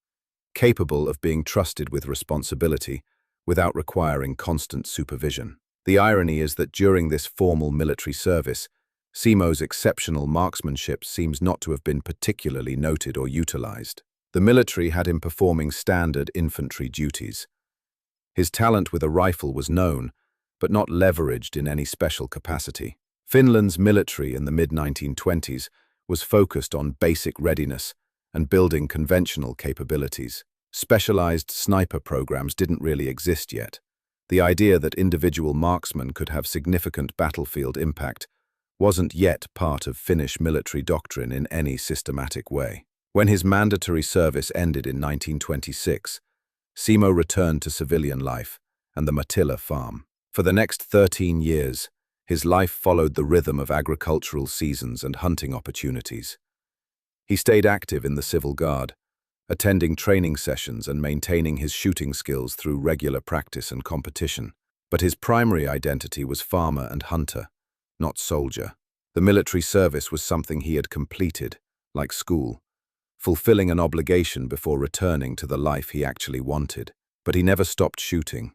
S1: capable of being trusted with responsibility without requiring constant supervision. The irony is that during this formal military service, Simo's exceptional marksmanship seems not to have been particularly noted or utilized. The military had him performing standard infantry duties. His talent with a rifle was known, but not leveraged in any special capacity. Finland's military in the mid-1920s was focused on basic readiness and building conventional capabilities. Specialized sniper programs didn't really exist yet. The idea that individual marksmen could have significant battlefield impact wasn't yet part of Finnish military doctrine in any systematic way. When his mandatory service ended in 1926, Simo returned to civilian life and the Mattila farm. For the next 13 years, his life followed the rhythm of agricultural seasons and hunting opportunities. He stayed active in the Civil Guard, attending training sessions and maintaining his shooting skills through regular practice and competition. But his primary identity was farmer and hunter, not soldier. The military service was something he had completed, like school, fulfilling an obligation before returning to the life he actually wanted. But he never stopped shooting.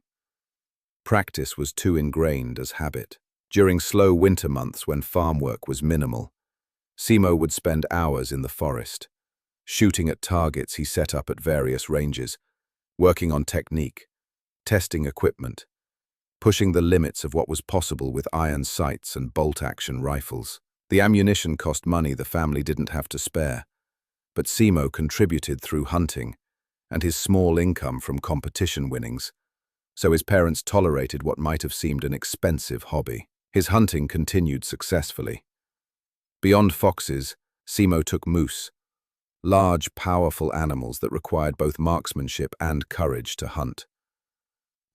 S1: Practice was too ingrained as habit. During slow winter months when farm work was minimal, Simo would spend hours in the forest, shooting at targets he set up at various ranges, working on technique, testing equipment, pushing the limits of what was possible with iron sights and bolt-action rifles. The ammunition cost money the family didn't have to spare, but Simo contributed through hunting and his small income from competition winnings, so his parents tolerated what might have seemed an expensive hobby. His hunting continued successfully. Beyond foxes, Simo took moose, large, powerful animals that required both marksmanship and courage to hunt.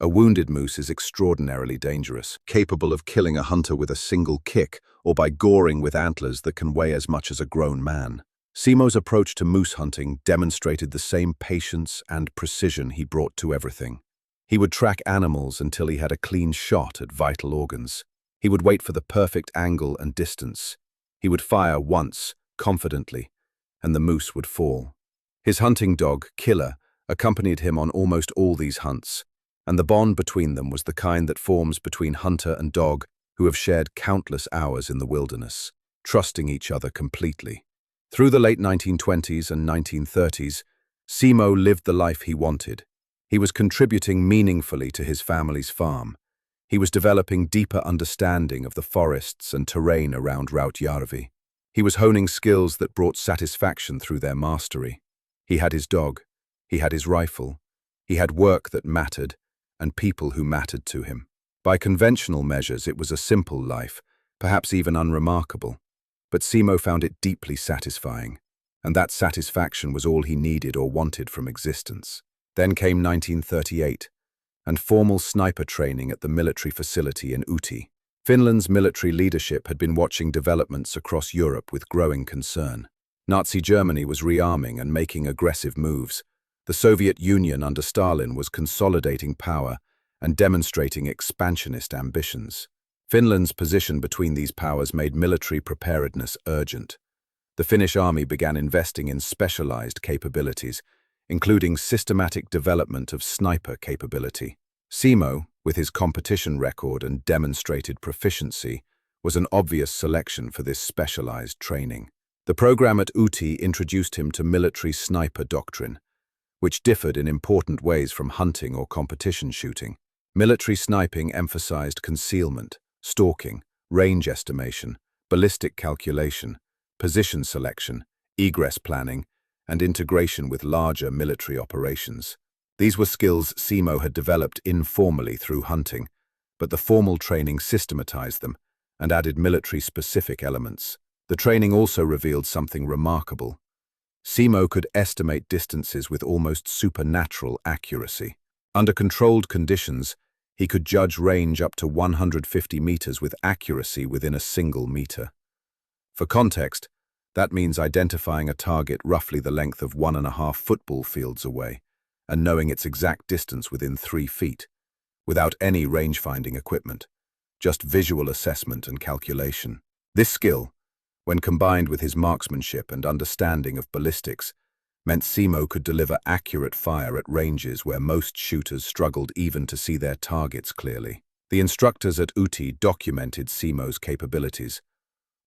S1: A wounded moose is extraordinarily dangerous, capable of killing a hunter with a single kick or by goring with antlers that can weigh as much as a grown man. Simo's approach to moose hunting demonstrated the same patience and precision he brought to everything. He would track animals until he had a clean shot at vital organs. He would wait for the perfect angle and distance. He would fire once, confidently, and the moose would fall. His hunting dog, Killer, accompanied him on almost all these hunts, and the bond between them was the kind that forms between hunter and dog who have shared countless hours in the wilderness, trusting each other completely. Through the late 1920s and 1930s, Simo lived the life he wanted. He was contributing meaningfully to his family's farm, He was developing deeper understanding of the forests and terrain around Rautjärvi. He was honing skills that brought satisfaction through their mastery. He had his dog, he had his rifle, he had work that mattered, and people who mattered to him. By conventional measures, it was a simple life, perhaps even unremarkable. But Simo found it deeply satisfying, and that satisfaction was all he needed or wanted from existence. Then came 1938, and formal sniper training at the military facility in Uti. Finland's military leadership had been watching developments across Europe with growing concern. Nazi Germany was rearming and making aggressive moves. The Soviet Union under Stalin was consolidating power and demonstrating expansionist ambitions. Finland's position between these powers made military preparedness urgent. The Finnish army began investing in specialized capabilities, including systematic development of sniper capability. Simo, with his competition record and demonstrated proficiency, was an obvious selection for this specialized training. The program at Uti introduced him to military sniper doctrine, which differed in important ways from hunting or competition shooting. Military sniping emphasized concealment, stalking, range estimation, ballistic calculation, position selection, egress planning, and integration with larger military operations. These were skills Simo had developed informally through hunting, but the formal training systematized them and added military-specific elements. The training also revealed something remarkable. Simo could estimate distances with almost supernatural accuracy. Under controlled conditions, he could judge range up to 150 meters with accuracy within a single meter. For context, that means identifying a target roughly the length of 1.5 football fields away and knowing its exact distance within 3 feet, without any range-finding equipment, just visual assessment and calculation. This skill, when combined with his marksmanship and understanding of ballistics, meant Simo could deliver accurate fire at ranges where most shooters struggled even to see their targets clearly. The instructors at Uti documented Simo's capabilities.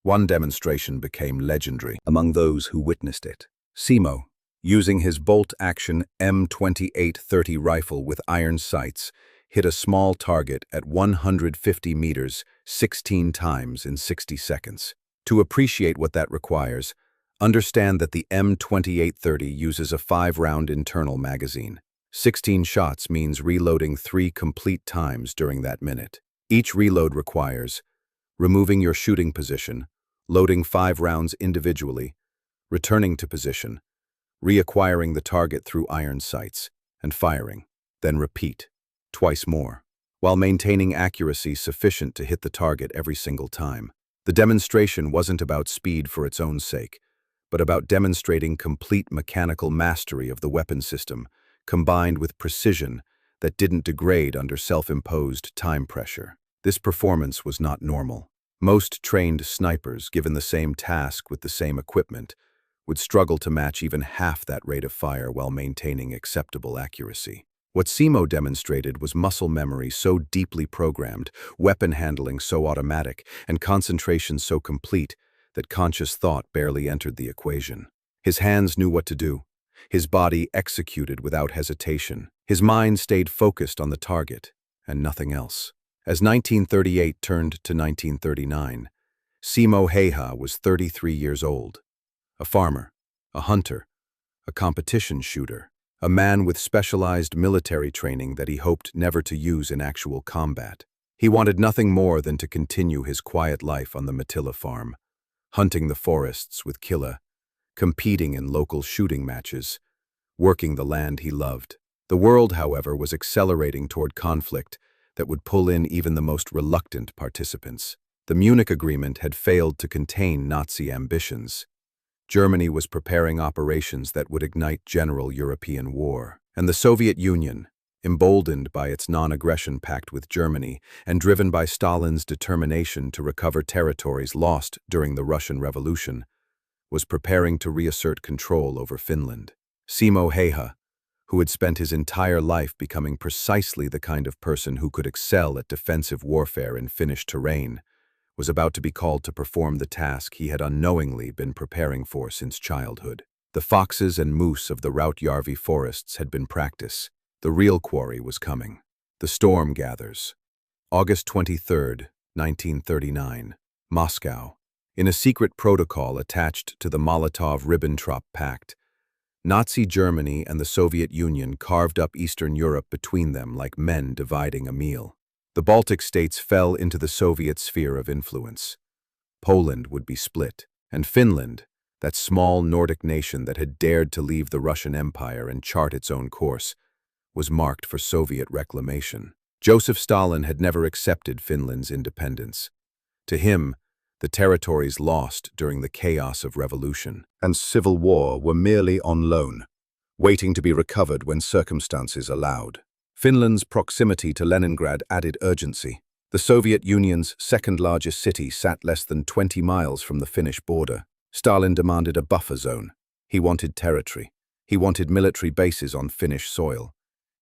S1: One demonstration became legendary among those who witnessed it. Simo, using his bolt-action M2830 rifle with iron sights, hit a small target at 150 meters 16 times in 60 seconds. To appreciate what that requires, understand that the M2830 uses a 5-round internal magazine. 16 shots means reloading 3 complete times during that minute. Each reload requires removing your shooting position, loading 5 rounds individually, returning to position, reacquiring the target through iron sights, and firing. Then repeat, twice more, while maintaining accuracy sufficient to hit the target every single time. The demonstration wasn't about speed for its own sake, but about demonstrating complete mechanical mastery of the weapon system, combined with precision that didn't degrade under self-imposed time pressure. This performance was not normal. Most trained snipers, given the same task with the same equipment, would struggle to match even half that rate of fire while maintaining acceptable accuracy. What Simo demonstrated was muscle memory so deeply programmed, weapon handling so automatic, and concentration so complete that conscious thought barely entered the equation. His hands knew what to do. His body executed without hesitation. His mind stayed focused on the target, and nothing else. As 1938 turned to 1939, Simo Häyhä was 33 years old. A farmer, a hunter, a competition shooter, a man with specialized military training that he hoped never to use in actual combat. He wanted nothing more than to continue his quiet life on the Mattila farm, hunting the forests with Killa, competing in local shooting matches, working the land he loved. The world, however, was accelerating toward conflict that would pull in even the most reluctant participants. The Munich Agreement had failed to contain Nazi ambitions. Germany was preparing operations that would ignite general European war. And the Soviet Union, emboldened by its non-aggression pact with Germany and driven by Stalin's determination to recover territories lost during the Russian Revolution, was preparing to reassert control over Finland. Simo Häyhä, who had spent his entire life becoming precisely the kind of person who could excel at defensive warfare in Finnish terrain, was about to be called to perform the task he had unknowingly been preparing for since childhood. The foxes and moose of the Rautjärvi forests had been practice. The real quarry was coming. The storm gathers. August 23, 1939, Moscow. In a secret protocol attached to the Molotov-Ribbentrop Pact, Nazi Germany and the Soviet Union carved up Eastern Europe between them like men dividing a meal. The Baltic states fell into the Soviet sphere of influence. Poland would be split, and Finland, that small Nordic nation that had dared to leave the Russian Empire and chart its own course, was marked for Soviet reclamation. Joseph Stalin had never accepted Finland's independence. To him, the territories lost during the chaos of revolution and civil war were merely on loan, waiting to be recovered when circumstances allowed. Finland's proximity to Leningrad added urgency. The Soviet Union's second-largest city sat less than 20 miles from the Finnish border. Stalin demanded a buffer zone. He wanted territory. He wanted military bases on Finnish soil.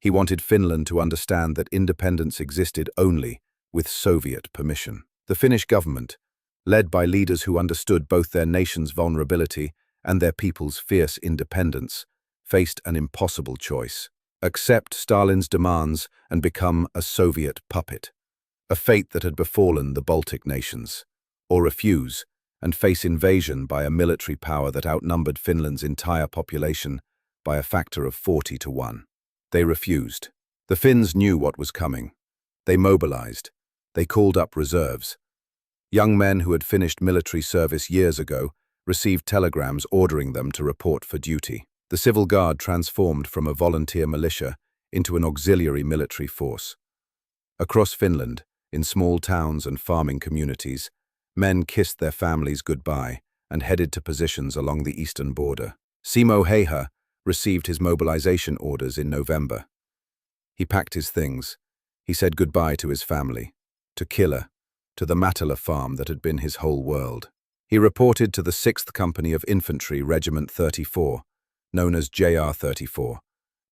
S1: He wanted Finland to understand that independence existed only with Soviet permission. The Finnish government, led by leaders who understood both their nation's vulnerability and their people's fierce independence, faced an impossible choice: accept Stalin's demands and become a Soviet puppet, a fate that had befallen the Baltic nations, or refuse and face invasion by a military power that outnumbered Finland's entire population by a factor of 40 to 1. They refused. The Finns knew what was coming. They mobilized. They called up reserves. Young men who had finished military service years ago received telegrams ordering them to report for duty. The Civil Guard transformed from a volunteer militia into an auxiliary military force. Across Finland, in small towns and farming communities, men kissed their families goodbye and headed to positions along the eastern border. Simo Häyhä received his mobilization orders in November. He packed his things. He said goodbye to his family, to Killa, to the Mattila farm that had been his whole world. He reported to the 6th Company of Infantry Regiment 34, known as JR 34,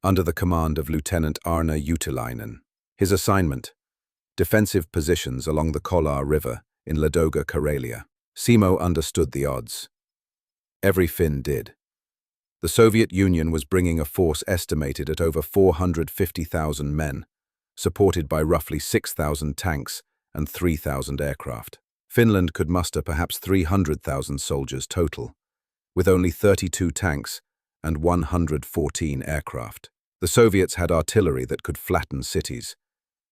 S1: under the command of Lieutenant Arne Utilainen. His assignment: defensive positions along the Kolar River in Ladoga, Karelia. Simo understood the odds. Every Finn did. The Soviet Union was bringing a force estimated at over 450,000 men, supported by roughly 6,000 tanks and 3,000 aircraft. Finland could muster perhaps 300,000 soldiers total, with only 32 tanks and 114 aircraft. The Soviets had artillery that could flatten cities.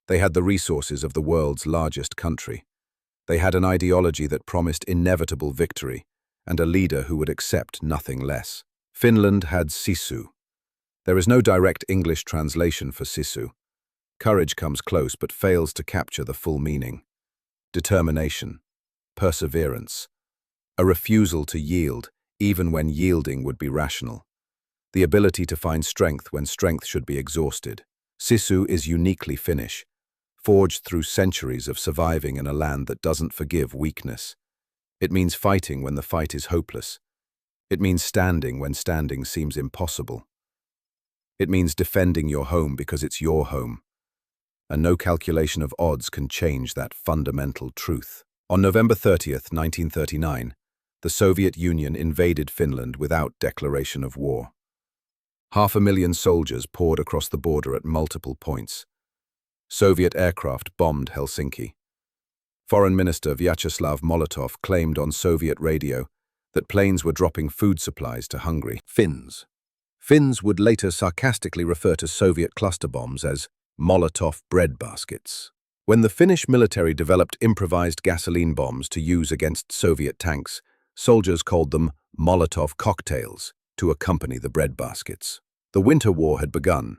S1: They had the resources of the world's largest country. They had an ideology that promised inevitable victory and a leader who would accept nothing less. Finland had Sisu. There is no direct English translation for Sisu. Courage comes close but fails to capture the full meaning. Determination, perseverance, a refusal to yield even when yielding would be rational, the ability to find strength when strength should be exhausted. Sisu is uniquely Finnish, forged through centuries of surviving in a land that doesn't forgive weakness. It means fighting when the fight is hopeless. It means standing when standing seems impossible. It means defending your home because it's your home. And no calculation of odds can change that fundamental truth. On November 30th, 1939, the Soviet Union invaded Finland without declaration of war. 500,000 soldiers poured across the border at multiple points. Soviet aircraft bombed Helsinki. Foreign Minister Vyacheslav Molotov claimed on Soviet radio that planes were dropping food supplies to hungry Finns. Finns would later sarcastically refer to Soviet cluster bombs as Molotov bread baskets. When the Finnish military developed improvised gasoline bombs to use against Soviet tanks, soldiers called them Molotov cocktails to accompany the bread baskets. The Winter War had begun.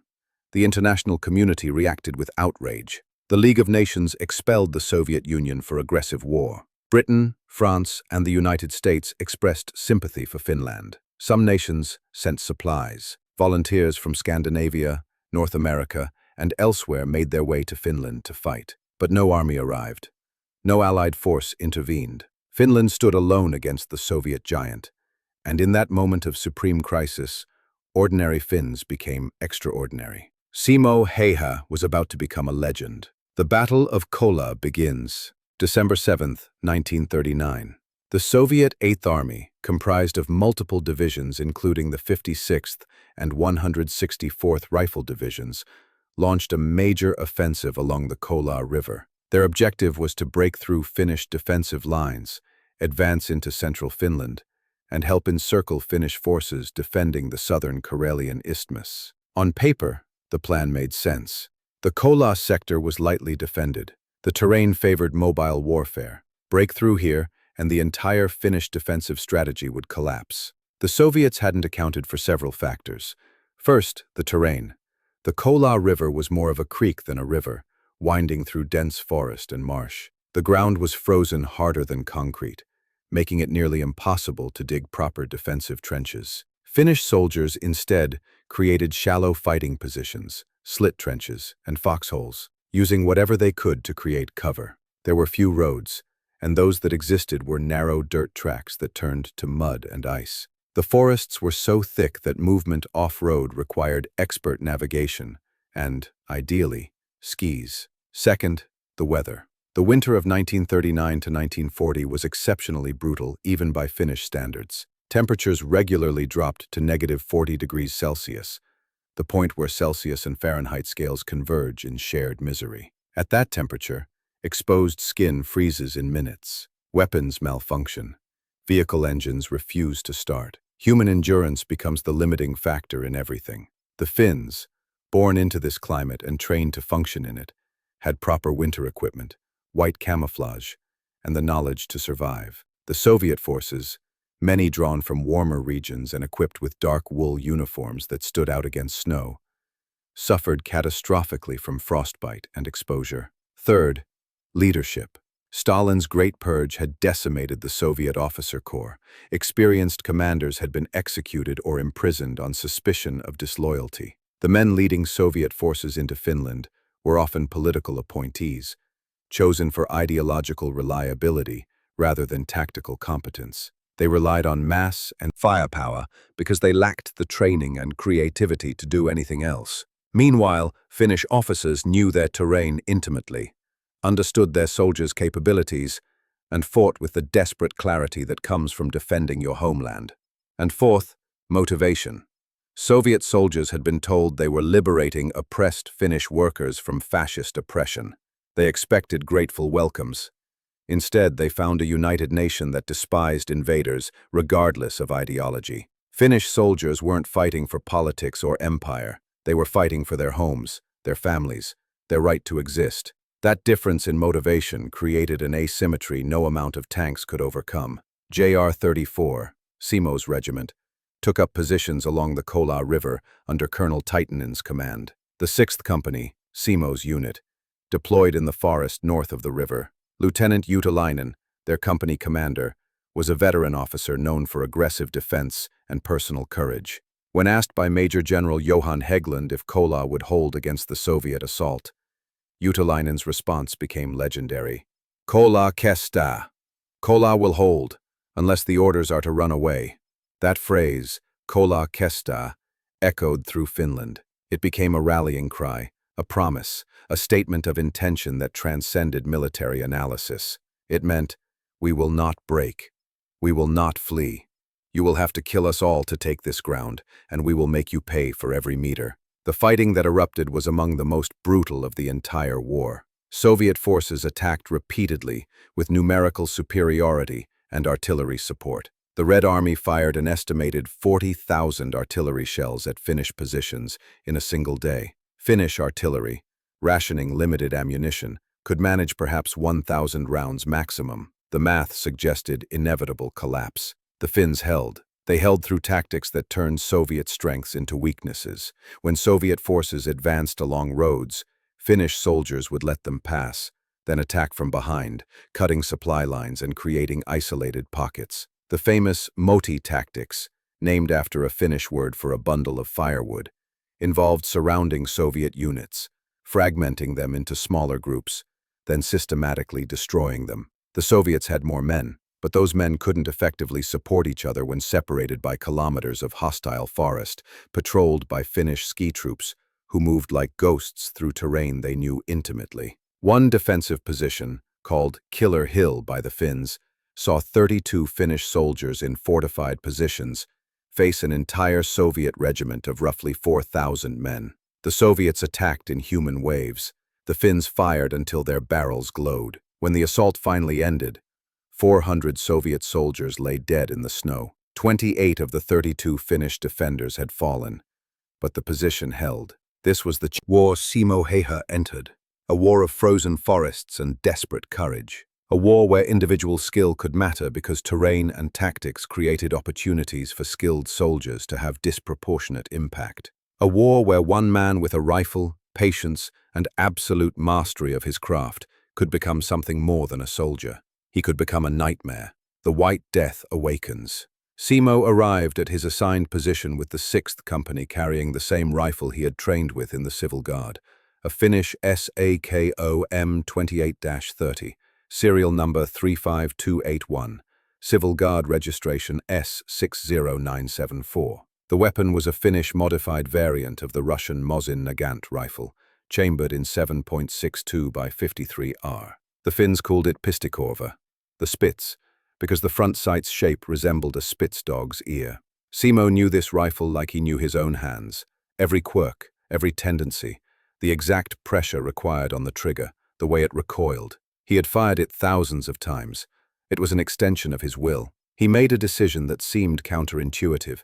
S1: The international community reacted with outrage. The League of Nations expelled the Soviet Union for aggressive war. Britain, France, and the United States expressed sympathy for Finland. Some nations sent supplies. Volunteers from Scandinavia, North America, and elsewhere made their way to Finland to fight. But no army arrived. No Allied force intervened. Finland stood alone against the Soviet giant. And in that moment of supreme crisis, ordinary Finns became extraordinary. Simo Häyhä was about to become a legend. The Battle of Kola begins. December 7th, 1939. The Soviet Eighth Army, comprised of multiple divisions including the 56th and 164th Rifle Divisions, launched a major offensive along the Kola River. Their objective was to break through Finnish defensive lines, advance into central Finland, and help encircle Finnish forces defending the southern Karelian isthmus. On paper, the plan made sense. The Kola sector was lightly defended. The terrain favored mobile warfare. Break through here, and the entire Finnish defensive strategy would collapse. The Soviets hadn't accounted for several factors. First, the terrain. The Kola River was more of a creek than a river, winding through dense forest and marsh. The ground was frozen harder than concrete, making it nearly impossible to dig proper defensive trenches. Finnish soldiers instead created shallow fighting positions, slit trenches, and foxholes, using whatever they could to create cover. There were few roads, and those that existed were narrow dirt tracks that turned to mud and ice. The forests were so thick that movement off-road required expert navigation and, ideally, skis. Second, the weather. The winter of 1939 to 1940 was exceptionally brutal, even by Finnish standards. Temperatures regularly dropped to -40 degrees Celsius, the point where Celsius and Fahrenheit scales converge in shared misery. At that temperature, exposed skin freezes in minutes. Weapons malfunction. Vehicle engines refuse to start. Human endurance becomes the limiting factor in everything. The Finns, born into this climate and trained to function in it, had proper winter equipment, white camouflage, and the knowledge to survive. The Soviet forces, many drawn from warmer regions and equipped with dark wool uniforms that stood out against snow, suffered catastrophically from frostbite and exposure. Third, leadership. Stalin's Great Purge had decimated the Soviet officer corps. Experienced commanders had been executed or imprisoned on suspicion of disloyalty. The men leading Soviet forces into Finland were often political appointees, chosen for ideological reliability rather than tactical competence. They relied on mass and firepower because they lacked the training and creativity to do anything else. Meanwhile, Finnish officers knew their terrain intimately, understood their soldiers' capabilities, and fought with the desperate clarity that comes from defending your homeland. And fourth, motivation. Soviet soldiers had been told they were liberating oppressed Finnish workers from fascist oppression. They expected grateful welcomes. Instead, they found a united nation that despised invaders, regardless of ideology. Finnish soldiers weren't fighting for politics or empire. They were fighting for their homes, their families, their right to exist. That difference in motivation created an asymmetry no amount of tanks could overcome. JR 34, Simo's regiment, took up positions along the Kola River under Colonel Titanen's command. The 6th Company, Simo's unit, deployed in the forest north of the river. Lieutenant Utalainen, their company commander, was a veteran officer known for aggressive defense and personal courage. When asked by Major General Johan Hägglund if Kola would hold against the Soviet assault, Utalainen's response became legendary. Kola kestää. Kola will hold, unless the orders are to run away. That phrase, Kola kestää, echoed through Finland. It became a rallying cry, a promise, a statement of intention that transcended military analysis. It meant, we will not break. We will not flee. You will have to kill us all to take this ground, and we will make you pay for every meter. The fighting that erupted was among the most brutal of the entire war. Soviet forces attacked repeatedly with numerical superiority and artillery support. The Red Army fired an estimated 40,000 artillery shells at Finnish positions in a single day. Finnish artillery, rationing limited ammunition, could manage perhaps 1,000 rounds maximum. The math suggested inevitable collapse. The Finns held. They held through tactics that turned Soviet strengths into weaknesses. When Soviet forces advanced along roads, Finnish soldiers would let them pass, then attack from behind, cutting supply lines and creating isolated pockets. The famous Moti tactics, named after a Finnish word for a bundle of firewood, involved surrounding Soviet units, fragmenting them into smaller groups, then systematically destroying them. The Soviets had more men, but those men couldn't effectively support each other when separated by kilometers of hostile forest, patrolled by Finnish ski troops, who moved like ghosts through terrain they knew intimately. One defensive position, called Killer Hill by the Finns, saw 32 Finnish soldiers in fortified positions face an entire Soviet regiment of roughly 4,000 men. The Soviets attacked in human waves, The Finns fired until their barrels glowed. When the assault finally ended, 400 Soviet soldiers lay dead in the snow. 28 of the 32 Finnish defenders had fallen, but the position held. This was the war Simo Häyhä entered, a war of frozen forests and desperate courage. A war where individual skill could matter because terrain and tactics created opportunities for skilled soldiers to have disproportionate impact. A war where one man with a rifle, patience, and absolute mastery of his craft could become something more than a soldier. He could become a nightmare. The White Death awakens. Simo arrived at his assigned position with the 6th Company carrying the same rifle he had trained with in the Civil Guard, a Finnish SAKO M28-30. Serial number 35281, Civil Guard registration S60974. The weapon was a Finnish modified variant of the Russian Mosin Nagant rifle, chambered in 7.62 by 53R. The Finns called it Pistikorva, the Spitz, because the front sight's shape resembled a Spitz dog's ear. Simo knew this rifle like he knew his own hands, every quirk, every tendency, the exact pressure required on the trigger, the way it recoiled. He had fired it thousands of times. It was an extension of his will. He made a decision that seemed counterintuitive.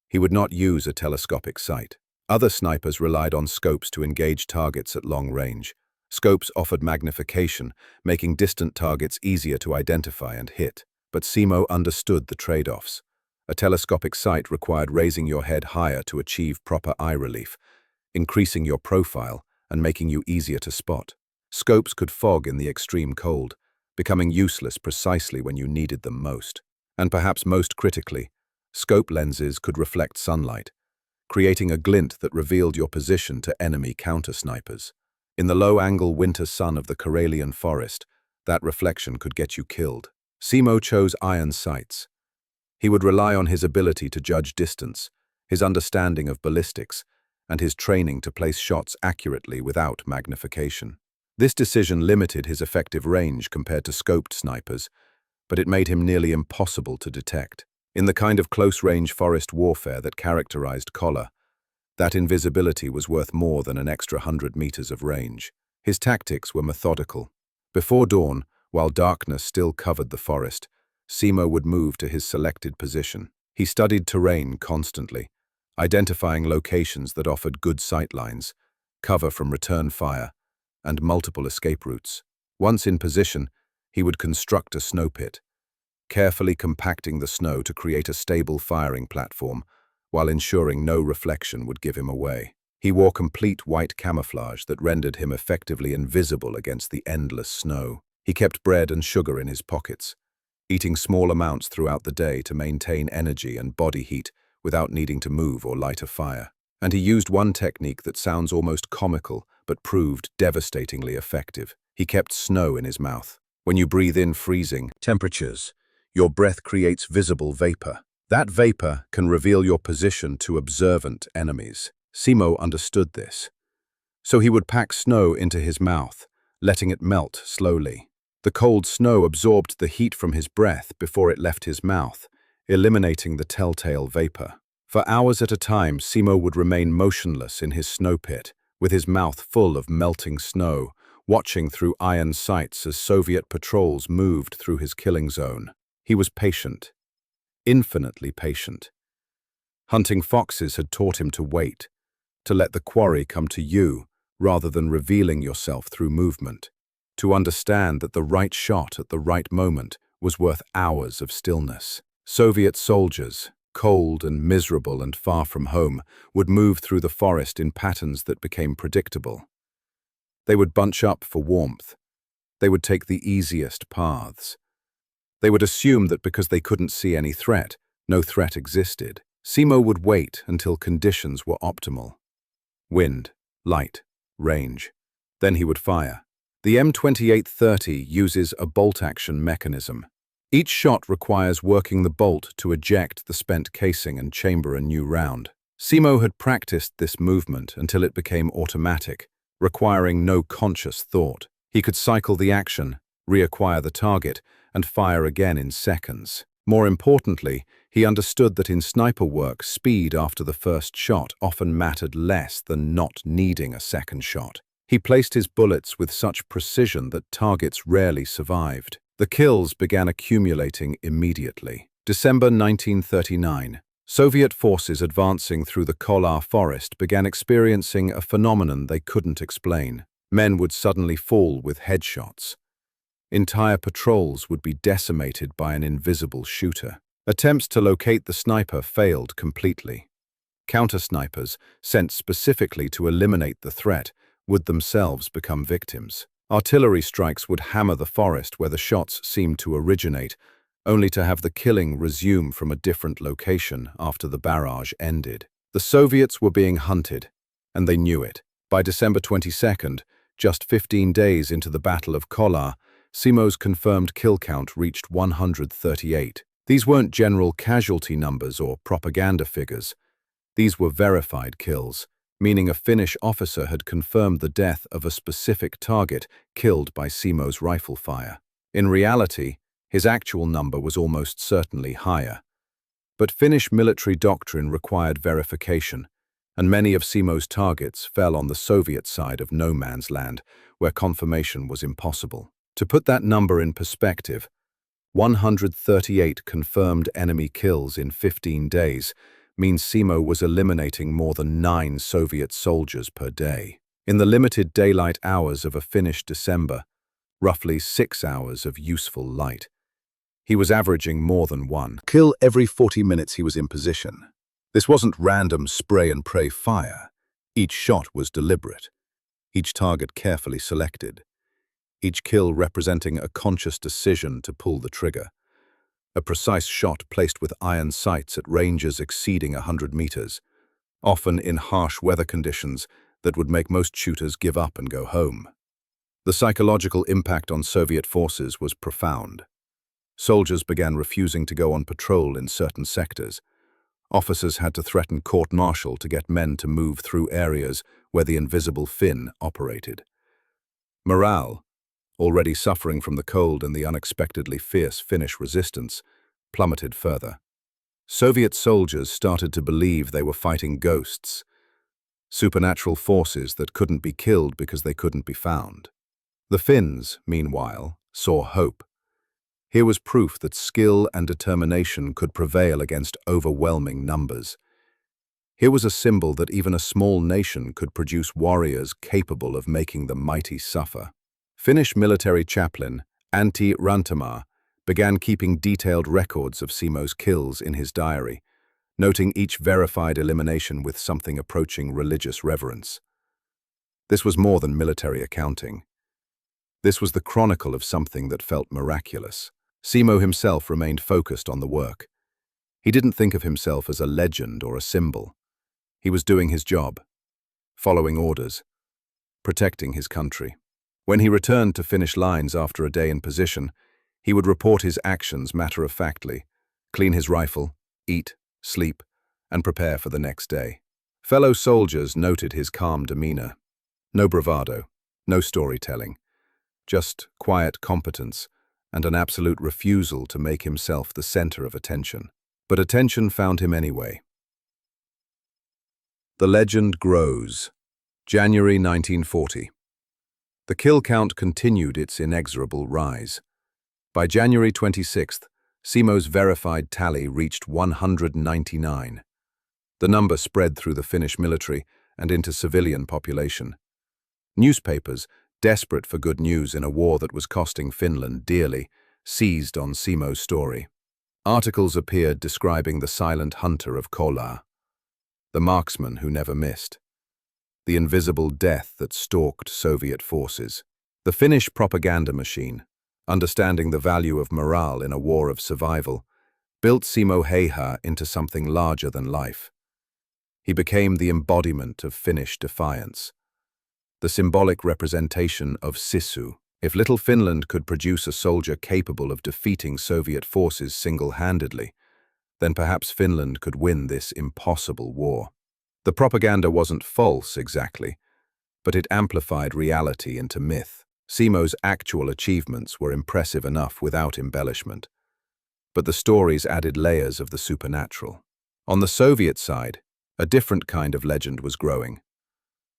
S1: He would not use a telescopic sight. Other snipers relied on scopes to engage targets at long range. Scopes offered magnification, making distant targets easier to identify and hit. But Simo understood the trade-offs. A telescopic sight required raising your head higher to achieve proper eye relief, increasing your profile, and making you easier to spot. Scopes could fog in the extreme cold, becoming useless precisely when you needed them most. And perhaps most critically, scope lenses could reflect sunlight, creating a glint that revealed your position to enemy counter-snipers. In the low-angle winter sun of the Karelian forest, that reflection could get you killed. Simo chose iron sights. He would rely on his ability to judge distance, his understanding of ballistics, and his training to place shots accurately without magnification. This decision limited his effective range compared to scoped snipers, but it made him nearly impossible to detect. In the kind of close-range forest warfare that characterized Kolla, that invisibility was worth more than an extra 100 meters of range. His tactics were methodical. Before dawn, while darkness still covered the forest, Simo would move to his selected position. He studied terrain constantly, identifying locations that offered good sightlines, cover from return fire, and multiple escape routes. Once in position, he would construct a snow pit, carefully compacting the snow to create a stable firing platform, while ensuring no reflection would give him away. He wore complete white camouflage that rendered him effectively invisible against the endless snow. He kept bread and sugar in his pockets, eating small amounts throughout the day to maintain energy and body heat without needing to move or light a fire. And he used one technique that sounds almost comical, but proved devastatingly effective. He kept snow in his mouth. When you breathe in freezing temperatures, your breath creates visible vapor. That vapor can reveal your position to observant enemies. Simo understood this. So he would pack snow into his mouth, letting it melt slowly. The cold snow absorbed the heat from his breath before it left his mouth, eliminating the telltale vapor. For hours at a time, Simo would remain motionless in his snow pit, with his mouth full of melting snow, watching through iron sights as Soviet patrols moved through his killing zone. He was patient, infinitely patient. Hunting foxes had taught him to wait, to let the quarry come to you rather than revealing yourself through movement, to understand that the right shot at the right moment was worth hours of stillness. Soviet soldiers, cold and miserable and far from home, would move through the forest in patterns that became predictable. They would bunch up for warmth. They would take the easiest paths. They would assume that because they couldn't see any threat, no threat existed. Simo would wait until conditions were optimal. Wind, light, range. Then he would fire. The M28-30 uses a bolt-action mechanism. Each shot requires working the bolt to eject the spent casing and chamber a new round. Simo had practiced this movement until it became automatic, requiring no conscious thought. He could cycle the action, reacquire the target, and fire again in seconds. More importantly, he understood that in sniper work, speed after the first shot often mattered less than not needing a second shot. He placed his bullets with such precision that targets rarely survived. The kills began accumulating immediately. December 1939. Soviet forces advancing through the Kolar forest began experiencing a phenomenon they couldn't explain. Men would suddenly fall with headshots. Entire patrols would be decimated by an invisible shooter. Attempts to locate the sniper failed completely. Counter-snipers, sent specifically to eliminate the threat, would themselves become victims. Artillery strikes would hammer the forest where the shots seemed to originate, only to have the killing resume from a different location after the barrage ended. The Soviets were being hunted, and they knew it. By December 22nd, just 15 days into the Battle of Kolar, Simo's confirmed kill count reached 138. These weren't general casualty numbers or propaganda figures. These were verified kills, meaning a Finnish officer had confirmed the death of a specific target killed by Simo's rifle fire. In reality, his actual number was almost certainly higher. But Finnish military doctrine required verification, and many of Simo's targets fell on the Soviet side of no man's land, where confirmation was impossible. To put that number in perspective, 138 confirmed enemy kills in 15 days means Simo was eliminating more than 9 Soviet soldiers per day. In the limited daylight hours of a Finnish December, roughly 6 hours of useful light, he was averaging more than 1
S2: kill every 40 minutes he was in position. This wasn't random spray-and-pray fire. Each shot was deliberate, each target carefully selected, each kill representing a conscious decision to pull the trigger. A precise shot placed with iron sights at ranges exceeding 100 meters, often in harsh weather conditions that would make most shooters give up and go home. The psychological impact on Soviet forces was profound. Soldiers began refusing to go on patrol in certain sectors. Officers had to threaten court-martial to get men to move through areas where the invisible Finn operated. Morale, already suffering from the cold and the unexpectedly fierce Finnish resistance, plummeted further. Soviet soldiers started to believe they were fighting ghosts, supernatural forces that couldn't be killed because they couldn't be found. The Finns, meanwhile, saw hope. Here was proof that skill and determination could prevail against overwhelming numbers. Here was a symbol that even a small nation could produce warriors capable of making the mighty suffer. Finnish military chaplain Antti Rantamaa began keeping detailed records of Simo's kills in his diary, noting each verified elimination with something approaching religious reverence. This was more than military accounting. This was the chronicle of something that felt miraculous. Simo himself remained focused on the work. He didn't think of himself as a legend or a symbol. He was doing his job, following orders, protecting his country. When he returned to Finnish lines after a day in position, he would report his actions matter-of-factly, clean his rifle, eat, sleep, and prepare for the next day. Fellow soldiers noted his calm demeanor. No bravado, no storytelling, just quiet competence and an absolute refusal to make himself the center of attention. But attention found him anyway. The legend grows. January 1940. The kill count continued its inexorable rise. By January 26th, Simo's verified tally reached 199. The number spread through the Finnish military and into civilian population. Newspapers, desperate for good news in a war that was costing Finland dearly, seized on Simo's story. Articles appeared describing the silent hunter of Kolar, the marksman who never missed, the invisible death that stalked Soviet forces. The Finnish propaganda machine, understanding the value of morale in a war of survival, built Simo Häyhä into something larger than life. He became the embodiment of Finnish defiance, the symbolic representation of Sisu. If little Finland could produce a soldier capable of defeating Soviet forces single-handedly, then perhaps Finland could win this impossible war. The propaganda wasn't false exactly, but it amplified reality into myth. Simo's actual achievements were impressive enough without embellishment, but the stories added layers of the supernatural. On the Soviet side, a different kind of legend was growing.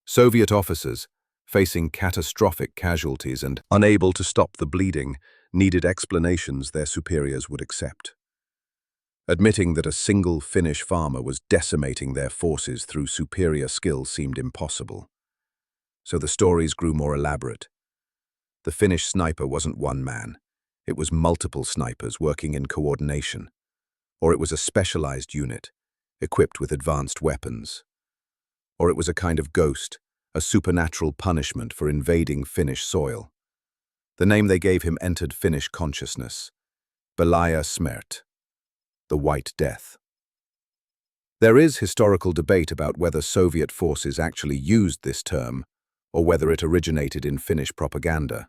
S2: Soviet officers, facing catastrophic casualties and unable to stop the bleeding, needed explanations their superiors would accept. Admitting that a single Finnish farmer was decimating their forces through superior skill seemed impossible. So the stories grew more elaborate. The Finnish sniper wasn't one man. It was multiple snipers working in coordination. Or it was a specialized unit, equipped with advanced weapons. Or it was a kind of ghost, a supernatural punishment for invading Finnish soil. The name they gave him entered Finnish consciousness. Belaya Smert, the White Death. There is historical debate about whether Soviet forces actually used this term, or whether it originated in Finnish propaganda.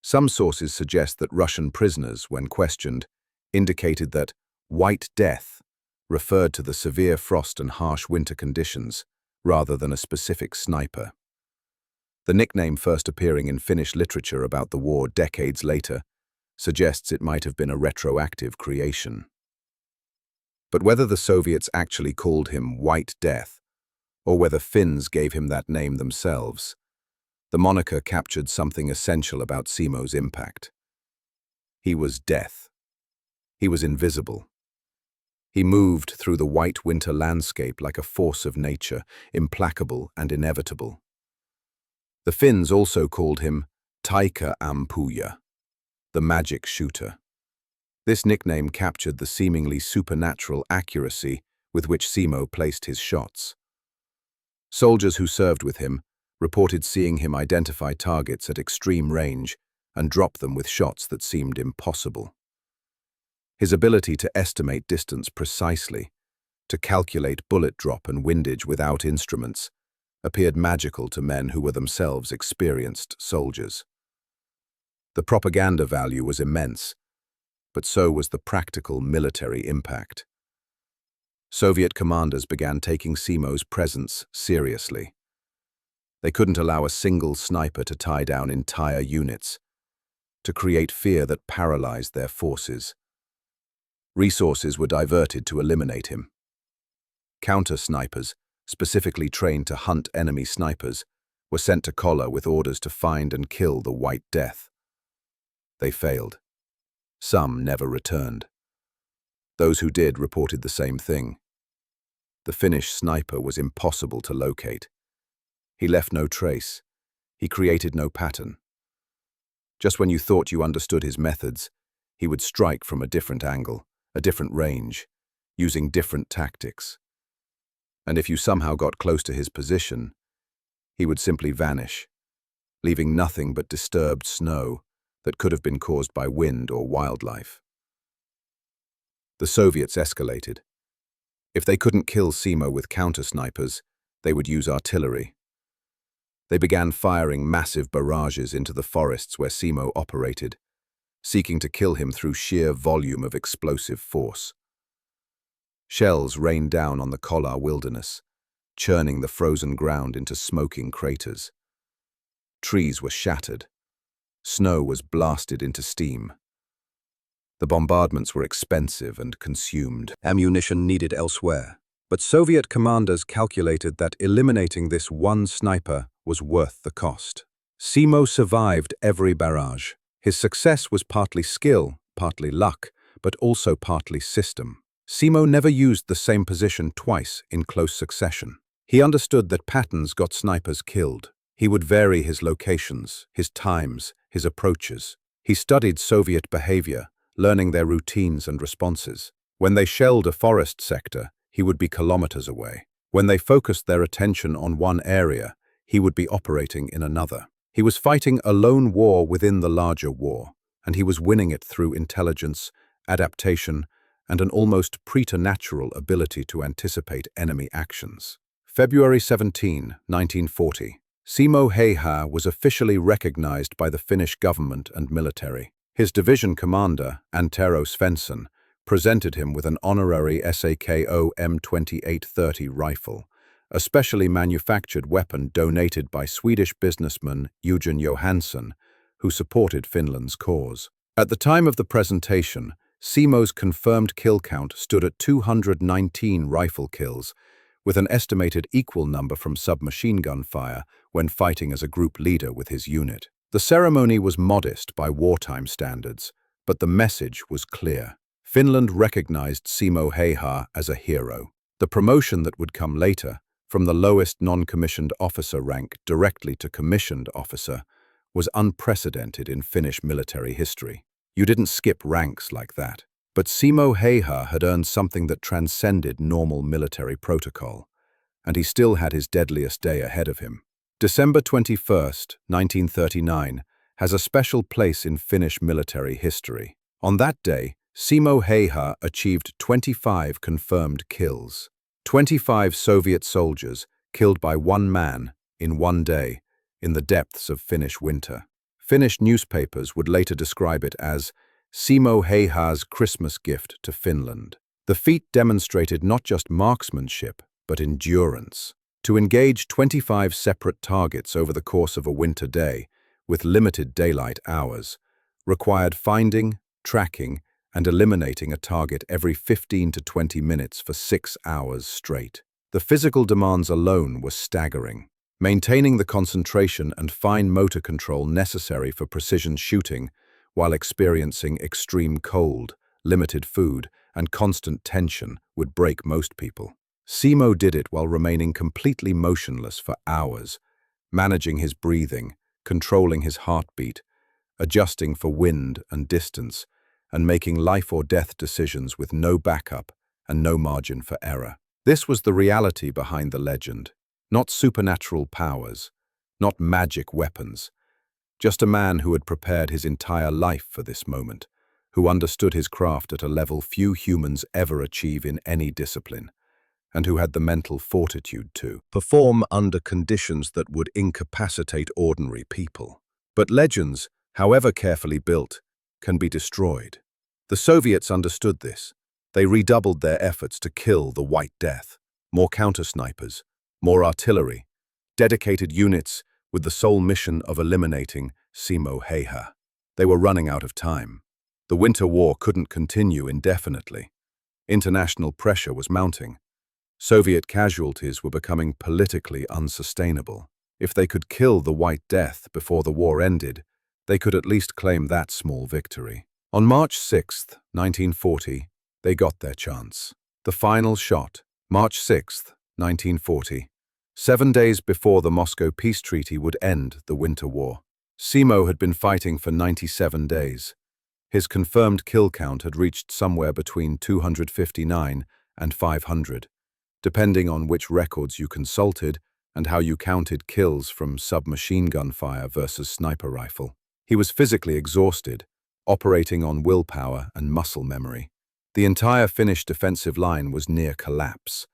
S2: Some sources suggest that Russian prisoners, when questioned, indicated that White Death referred to the severe frost and harsh winter conditions, rather than a specific sniper. The nickname first appearing in Finnish literature about the war decades later suggests it might have been a retroactive creation. But whether the Soviets actually called him White Death, or whether Finns gave him that name themselves, the moniker captured something essential about Simo's impact. He was death. He was invisible. He moved through the white winter landscape like a force of nature, implacable and inevitable. The Finns also called him Taika Ampuja, the magic shooter. This nickname captured the seemingly supernatural accuracy with which Simo placed his shots. Soldiers who served with him reported seeing him identify targets at extreme range and drop them with shots that seemed impossible. His ability to estimate distance precisely, to calculate bullet drop and windage without instruments, appeared magical to men who were themselves experienced soldiers. The propaganda value was immense, but so was the practical military impact. Soviet commanders began taking Simo's presence seriously. They couldn't allow a single sniper to tie down entire units, to create fear that paralyzed their forces. Resources were diverted to eliminate him. Counter-snipers, specifically trained to hunt enemy snipers, were sent to Kola with orders to find and kill the White Death. They failed. Some never returned. Those who did reported the same thing. The Finnish sniper was impossible to locate. He left no trace. He created no pattern. Just when you thought you understood his methods, he would strike from a different angle, a different range, using different tactics. And if you somehow got close to his position, he would simply vanish, leaving nothing but disturbed snow that could have been caused by wind or wildlife. The Soviets escalated. If they couldn't kill Simo with counter-snipers, they would use artillery. They began firing massive barrages into the forests where Simo operated, seeking to kill him through sheer volume of explosive force. Shells rained down on the Kolar wilderness, churning the frozen ground into smoking craters. Trees were shattered. Snow was blasted into steam. The bombardments were expensive and consumed ammunition needed elsewhere, but Soviet commanders calculated that eliminating this one sniper was worth the cost. Simo survived every barrage. His success was partly skill, partly luck, but also partly system. Simo never used the same position twice in close succession. He understood that patterns got snipers killed. He would vary his locations, his times, his approaches. He studied Soviet behavior, learning their routines and responses. When they shelled a forest sector, he would be kilometers away. When they focused their attention on one area, he would be operating in another. He was fighting a lone war within the larger war, and he was winning it through intelligence, adaptation, and an almost preternatural ability to anticipate enemy actions. February 17, 1940. Simo Häyhä was officially recognized by the Finnish government and military. His division commander, Antero Svensson, presented him with an honorary SAKO M2830 rifle, a specially manufactured weapon donated by Swedish businessman Eugen Johansson, who supported Finland's cause. At the time of the presentation, Simo's confirmed kill count stood at 219 rifle kills,
S1: with an estimated equal number from submachine gun fire when fighting as a group leader with his unit. The ceremony was modest by wartime standards, but the message was clear. Finland recognized Simo Häyhä as a hero. The promotion that would come later, from the lowest non-commissioned officer rank directly to commissioned officer, was unprecedented in Finnish military history. You didn't skip ranks like that. But Simo Häyhä had earned something that transcended normal military protocol, and he still had his deadliest day ahead of him. December 21st, 1939, has a special place in Finnish military history. On that day, Simo Häyhä achieved 25 confirmed kills. 25 Soviet soldiers killed by one man in one day in the depths of Finnish winter. Finnish newspapers would later describe it as Simo Häyhä's Christmas gift to Finland. The feat demonstrated not just marksmanship, but endurance. To engage 25 separate targets over the course of a winter day, with limited daylight hours, required finding, tracking, and eliminating a target every 15 to 20 minutes for 6 hours straight. The physical demands alone were staggering. Maintaining the concentration and fine motor control necessary for precision shooting while experiencing extreme cold, limited food, and constant tension would break most people. Simo did it while remaining completely motionless for hours, managing his breathing, controlling his heartbeat, adjusting for wind and distance, and making life or death decisions with no backup and no margin for error. This was the reality behind the legend. Not supernatural powers, not magic weapons, just a man who had prepared his entire life for this moment, who understood his craft at a level few humans ever achieve in any discipline, and who had the mental fortitude to perform under conditions that would incapacitate ordinary people. But legends, however carefully built, can be destroyed. The Soviets understood this. They redoubled their efforts to kill the White Death. More counter-snipers, more artillery, dedicated units with the sole mission of eliminating Simo Häyhä. They were running out of time. The winter war couldn't continue indefinitely. International pressure was mounting. Soviet casualties were becoming politically unsustainable. If they could kill the White Death before the war ended, they could at least claim that small victory. On March 6, 1940, they got their chance. The final shot, March 6, 1940. 7 days before the Moscow Peace Treaty would end the Winter War. Simo had been fighting for 97 days. His confirmed kill count had reached somewhere between 259 and 500, depending on which records you consulted and how you counted kills from submachine gun fire versus sniper rifle. He was physically exhausted, operating on willpower and muscle memory. The entire Finnish defensive line was near collapse.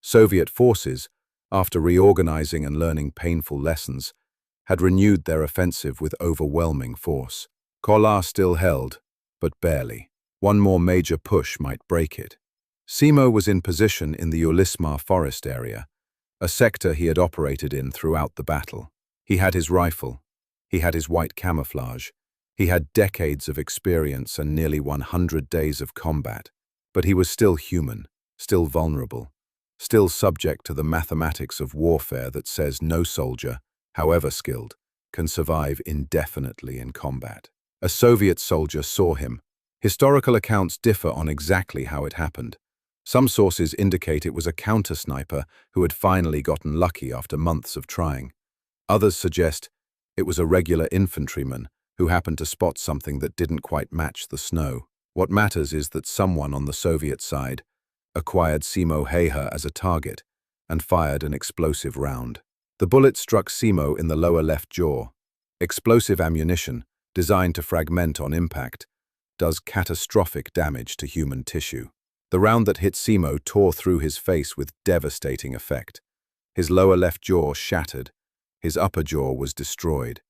S1: Soviet forces, after reorganizing and learning painful lessons, had renewed their offensive with overwhelming force. Kolar still held, but barely. One more major push might break it. Simo was in position in the Ulisma forest area, a sector he had operated in throughout the battle. He had his rifle. He had his white camouflage. He had decades of experience and nearly 100 days of combat. But he was still human, still vulnerable, still subject to the mathematics of warfare that says no soldier, however skilled, can survive indefinitely in combat. A Soviet soldier saw him. Historical accounts differ on exactly how it happened. Some sources indicate it was a counter-sniper who had finally gotten lucky after months of trying. Others suggest it was a regular infantryman who happened to spot something that didn't quite match the snow. What matters is that someone on the Soviet side acquired Simo Häyhä as a target and fired an explosive round. The bullet struck Simo in the lower left jaw. Explosive ammunition, designed to fragment on impact, does catastrophic damage to human tissue. The round that hit Simo tore through his face with devastating effect. His lower left jaw shattered. His upper jaw was destroyed.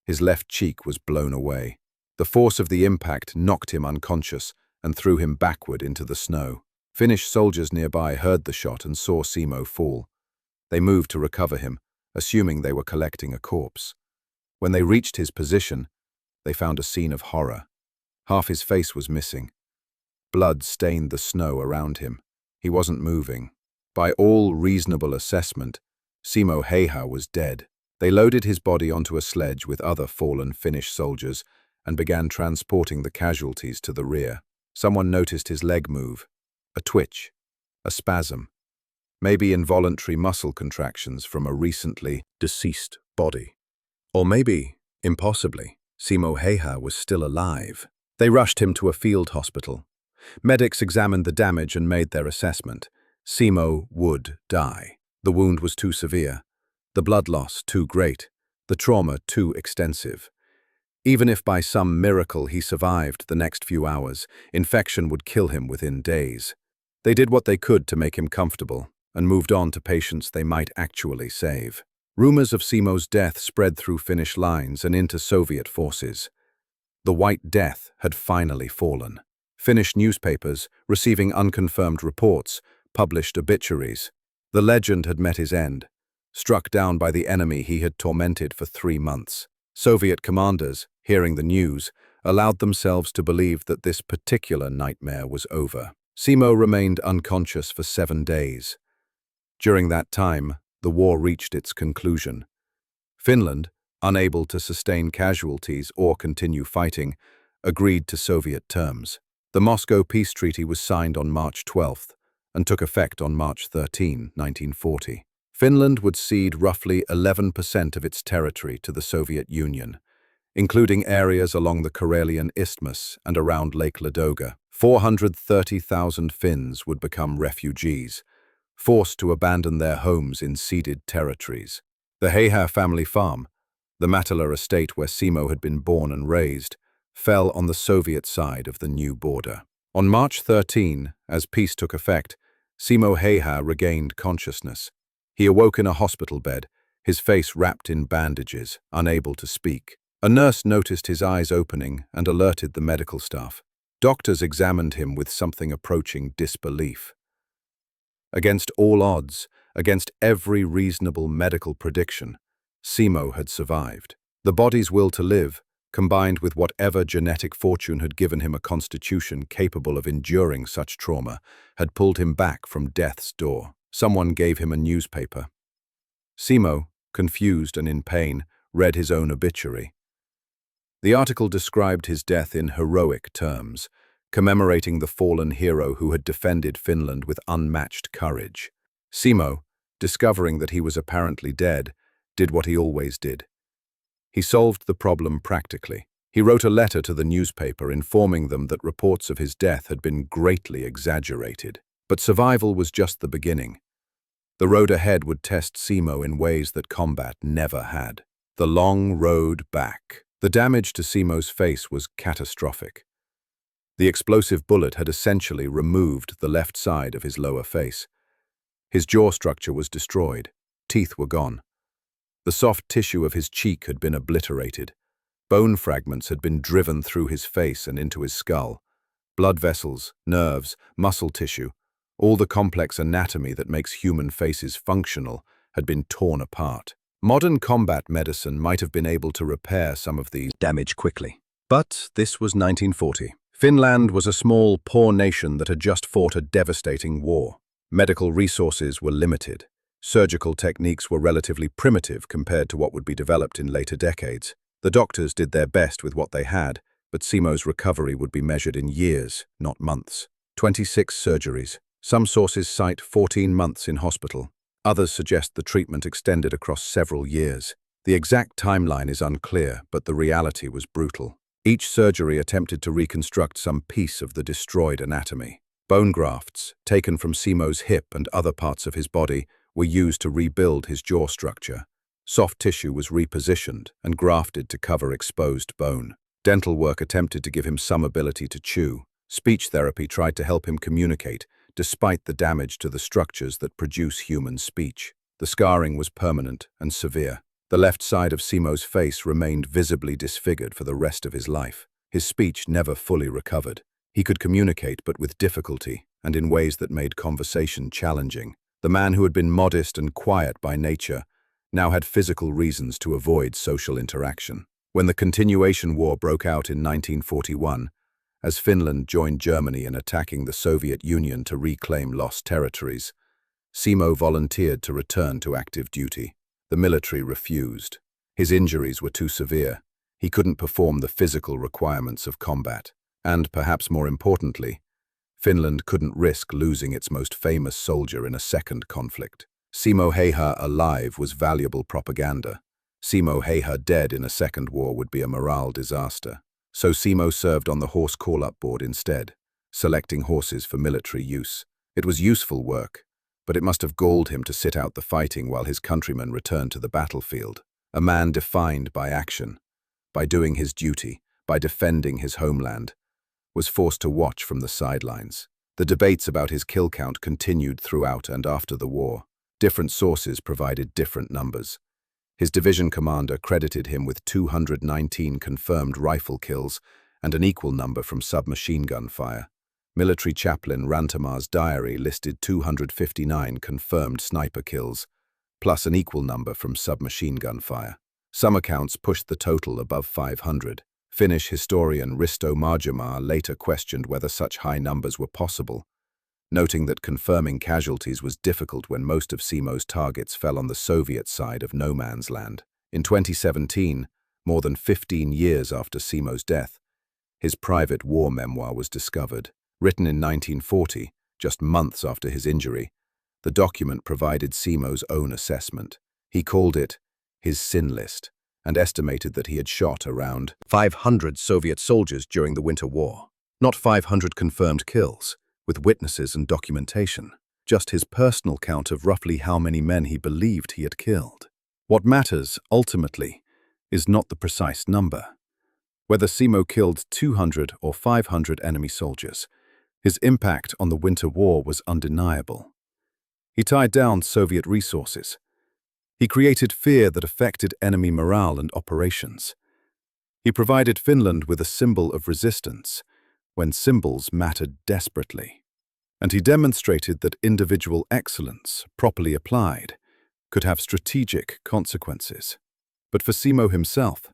S1: His left cheek was blown away. The force of the impact knocked him unconscious and threw him backward into the snow. Finnish soldiers nearby heard the shot and saw Simo fall. They moved to recover him, assuming they were collecting a corpse. When they reached his position, they found a scene of horror. Half his face was missing. Blood stained the snow around him. He wasn't moving. By all reasonable assessment, Simo Häyhä was dead. They loaded his body onto a sledge with other fallen Finnish soldiers and began transporting the casualties to the rear. Someone noticed his leg move, a twitch, a spasm, maybe involuntary muscle contractions from a recently deceased body. Or maybe, impossibly, Simo Häyhä was still alive. They rushed him to a field hospital. Medics examined the damage and made their assessment. Simo would die. The wound was too severe, the blood loss too great, the trauma too extensive. Even if by some miracle he survived the next few hours, infection would kill him within days. They did what they could to make him comfortable and moved on to patients they might actually save. Rumors of Simo's death spread through Finnish lines and into Soviet forces. The White Death had finally fallen. Finnish newspapers, receiving unconfirmed reports, published obituaries. The legend had met his end, struck down by the enemy he had tormented for 3 months. Soviet commanders, hearing the news, allowed themselves to believe that this particular nightmare was over. Simo remained unconscious for 7 days. During that time, the war reached its conclusion. Finland, unable to sustain casualties or continue fighting, agreed to Soviet terms. The Moscow Peace Treaty was signed on March 12th and took effect on March 13, 1940. Finland would cede roughly 11% of its territory to the Soviet Union, including areas along the Karelian Isthmus and around Lake Ladoga. 430,000 Finns would become refugees, forced to abandon their homes in ceded territories. The Häyhä family farm, the Matala estate where Simo had been born and raised, fell on the Soviet side of the new border. On March 13, as peace took effect, Simo Häyhä regained consciousness. He awoke in a hospital bed, his face wrapped in bandages, unable to speak. A nurse noticed his eyes opening and alerted the medical staff. Doctors examined him with something approaching disbelief. Against all odds, against every reasonable medical prediction, Simo had survived. The body's will to live, combined with whatever genetic fortune had given him a constitution capable of enduring such trauma, had pulled him back from death's door. Someone gave him a newspaper. Simo, confused and in pain, read his own obituary. The article described his death in heroic terms, commemorating the fallen hero who had defended Finland with unmatched courage. Simo, discovering that he was apparently dead, did what he always did. He solved the problem practically. He wrote a letter to the newspaper informing them that reports of his death had been greatly exaggerated. But survival was just the beginning. The road ahead would test Simo in ways that combat never had. The long road back. The damage to Simo's face was catastrophic. The explosive bullet had essentially removed the left side of his lower face. His jaw structure was destroyed. Teeth were gone. The soft tissue of his cheek had been obliterated. Bone fragments had been driven through his face and into his skull. Blood vessels, nerves, muscle tissue, all the complex anatomy that makes human faces functional, had been torn apart. Modern combat medicine might have been able to repair some of these damage quickly. But this was 1940. Finland was a small, poor nation that had just fought a devastating war. Medical resources were limited. Surgical techniques were relatively primitive compared to what would be developed in later decades. The doctors did their best with what they had, but Simo's recovery would be measured in years, not months. 26 surgeries. Some sources cite 14 months in hospital. Others suggest the treatment extended across several years. The exact timeline is unclear, but the reality was brutal. Each surgery attempted to reconstruct some piece of the destroyed anatomy. Bone grafts, taken from Simo's hip and other parts of his body, were used to rebuild his jaw structure. Soft tissue was repositioned and grafted to cover exposed bone. Dental work attempted to give him some ability to chew. Speech therapy tried to help him communicate, despite the damage to the structures that produce human speech. The scarring was permanent and severe. The left side of Simo's face remained visibly disfigured for the rest of his life. His speech never fully recovered. He could communicate, but with difficulty, and in ways that made conversation challenging. The man who had been modest and quiet by nature now had physical reasons to avoid social interaction. When the Continuation War broke out in 1941, as Finland joined Germany in attacking the Soviet Union to reclaim lost territories, Simo volunteered to return to active duty. The military refused. His injuries were too severe. He couldn't perform the physical requirements of combat. And, perhaps more importantly, Finland couldn't risk losing its most famous soldier in a second conflict. Simo Häyhä alive was valuable propaganda. Simo Häyhä dead in a second war would be a morale disaster. So Simo served on the horse call-up board instead, selecting horses for military use. It was useful work, but it must have galled him to sit out the fighting while his countrymen returned to the battlefield. A man defined by action, by doing his duty, by defending his homeland, was forced to watch from the sidelines. The debates about his kill count continued throughout and after the war. Different sources provided different numbers. His division commander credited him with 219 confirmed rifle kills and an equal number from submachine gun fire. Military chaplain Rantamar's diary listed 259 confirmed sniper kills, plus an equal number from submachine gun fire. Some accounts pushed the total above 500. Finnish historian Risto Marjamaa later questioned whether such high numbers were possible, noting that confirming casualties was difficult when most of Simo's targets fell on the Soviet side of no man's land. In 2017, more than 15 years after Simo's death, his private war memoir was discovered. Written in 1940, just months after his injury, the document provided Simo's own assessment. He called it his sin list and estimated that he had shot around 500 Soviet soldiers during the Winter War. Not 500 confirmed kills, with witnesses and documentation, just his personal count of roughly how many men he believed he had killed. What matters, ultimately, is not the precise number. Whether Simo killed 200 or 500 enemy soldiers, his impact on the Winter War was undeniable. He tied down Soviet resources. He created fear that affected enemy morale and operations. He provided Finland with a symbol of resistance when symbols mattered desperately. And he demonstrated that individual excellence, properly applied, could have strategic consequences. But for Simo himself,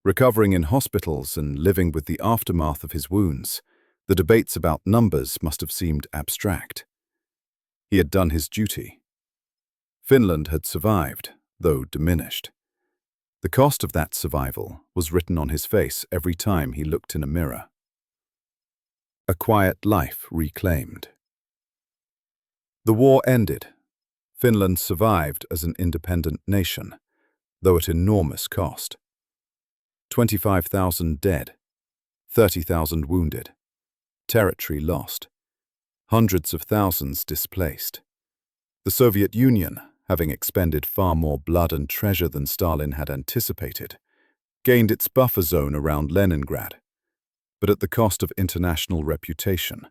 S1: recovering in hospitals and living with the aftermath of his wounds, the debates about numbers must have seemed abstract. He had done his duty. Finland had survived, though diminished. The cost of that survival was written on his face every time he looked in a mirror. A quiet life reclaimed. The war ended. Finland survived as an independent nation, though at enormous cost. 25,000 dead, 30,000 wounded, territory lost, hundreds of thousands displaced. The Soviet Union, having expended far more blood and treasure than Stalin had anticipated, gained its buffer zone around Leningrad, but at the cost of international reputation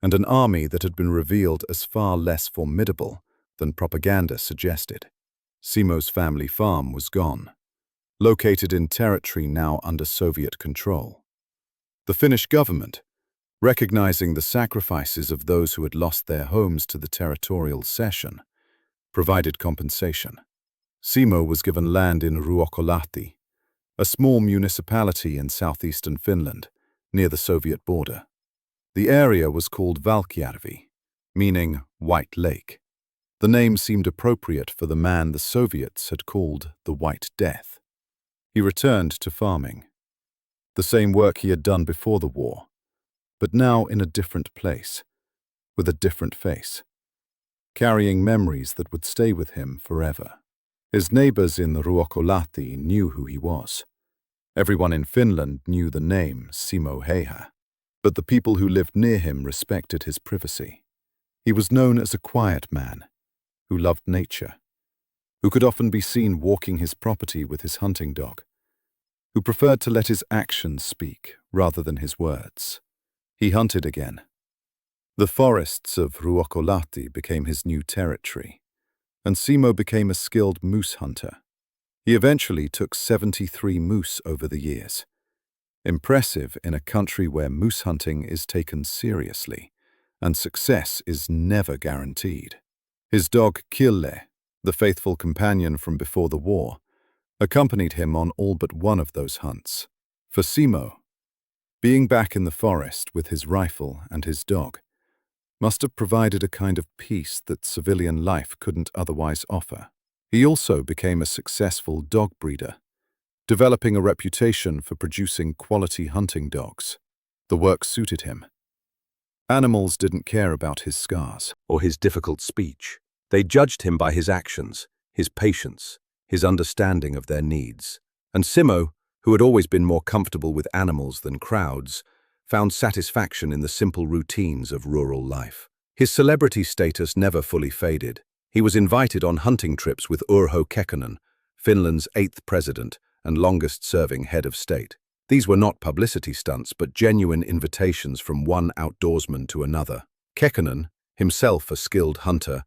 S1: and an army that had been revealed as far less formidable than propaganda suggested. Simo's family farm was gone, located in territory now under Soviet control. The Finnish government, recognizing the sacrifices of those who had lost their homes to the territorial cession, provided compensation. Simo was given land in Ruokolahti, a small municipality in southeastern Finland, near the Soviet border. The area was called Valkjärvi, meaning White Lake. The name seemed appropriate for the man the Soviets had called the White Death. He returned to farming, the same work he had done before the war, but now in a different place, with a different face, carrying memories that would stay with him forever. His neighbors in Ruokolahti knew who he was. Everyone in Finland knew the name Simo Häyhä, but the people who lived near him respected his privacy. He was known as a quiet man, who loved nature, who could often be seen walking his property with his hunting dog, who preferred to let his actions speak rather than his words. He hunted again. The forests of Ruokolahti became his new territory, and Simo became a skilled moose hunter. He eventually took 73 moose over the years. Impressive in a country where moose hunting is taken seriously, and success is never guaranteed. His dog Kille, the faithful companion from before the war, accompanied him on all but one of those hunts. For Simo, being back in the forest with his rifle and his dog
S2: must have provided a kind of peace that civilian life couldn't otherwise offer. He also became a successful dog breeder, developing a reputation for producing quality hunting dogs. The work suited him. Animals didn't care about his scars
S1: or his difficult speech. They judged him by his actions, his patience, his understanding of their needs. And Simo, who had always been more comfortable with animals than crowds, found satisfaction in the simple routines of rural life. His celebrity status never fully faded. He was invited on hunting trips with Urho Kekkonen, Finland's 8th president and longest-serving head of state. These were not publicity stunts, but genuine invitations from one outdoorsman to another. Kekkonen, himself a skilled hunter,